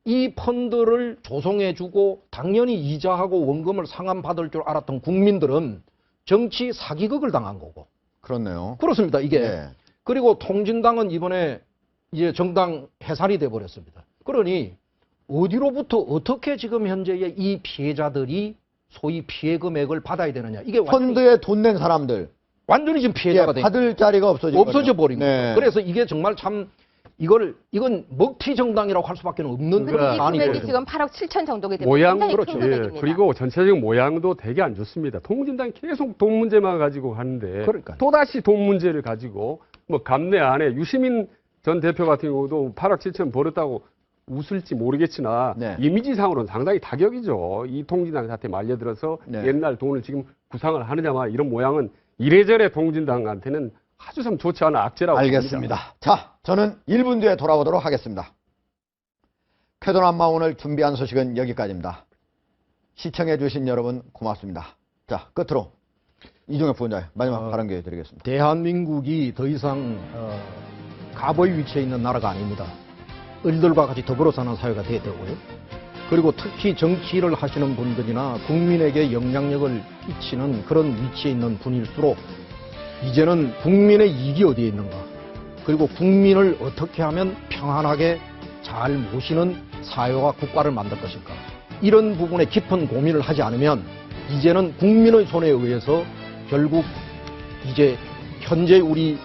이 펀드를 조성해주고 당연히 이자하고 원금을 상환받을 줄 알았던 국민들은 정치 사기극을 당한 거고. 그렇네요. 그렇습니다. 이게. 예. 그리고 통진당은 이번에 이제 정당 해산이 돼 버렸습니다. 그러니 어디로부터 어떻게 지금 현재의 이 피해자들이 소위 피해 금액을 받아야 되느냐. 이게 펀드에 돈 낸 사람들. 완전히 지금 피해자가 된 받을 자리가 없어져 버린 네. 거예요. 그래서 이게 정말 참 이건 먹튀 정당이라고 할 수밖에 없는 근데 이 사안이 금액이 되거든요. 지금 8억 7천 정도가 되면 모양 상당히 그렇죠. 큰 예, 금액입니다. 그리고 전체적인 모양도 되게 안 좋습니다. 통진당이 계속 돈 문제만 가지고 하는데 그러니까요. 또다시 돈 문제를 가지고 뭐 감내 안에 유시민 전 대표 같은 경우도 8억 7천 벌었다고 웃을지 모르겠으나 네. 이미지상으로는 상당히 타격이죠. 이 통진당 사태 말려들어서 네. 옛날 돈을 지금 구상을 하느냐만 이런 모양은 이래저래 통진당한테는 아주 참 좋지 않은 악재라고 알겠습니다. 봅니다. 자, 저는 1분 뒤에 돌아오도록 하겠습니다. 쾌도남마 오늘 준비한 소식은 여기까지입니다. 시청해주신 여러분 고맙습니다. 자, 끝으로 이종혁 부원장님 마지막 발언 기회 드리겠습니다. 대한민국이 더 이상 갑의 위치에 있는 나라가 아닙니다. 을들과 같이 더불어 사는 사회가 돼야 되고요. 그리고 특히 정치를 하시는 분들이나 국민에게 영향력을 끼치는 그런 위치에 있는 분일수록 이제는 국민의 이익이 어디에 있는가, 그리고 국민을 어떻게 하면 평안하게 잘 모시는 사회와 국가를 만들 것인가, 이런 부분에 깊은 고민을 하지 않으면 이제는 국민의 손에 의해서 결국 이제 현재 우리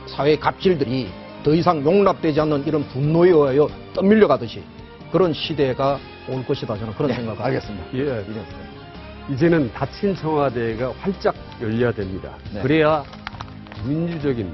사회 갑질들이 더 이상 용납되지 않는 이런 분노에 의하여 떠밀려가듯이 그런 시대가 올 것이다, 저는 그런 생각을 알겠습니다. 예, 이제는 닫힌 청와대가 활짝 열려야 됩니다. 네. 그래야 민주적인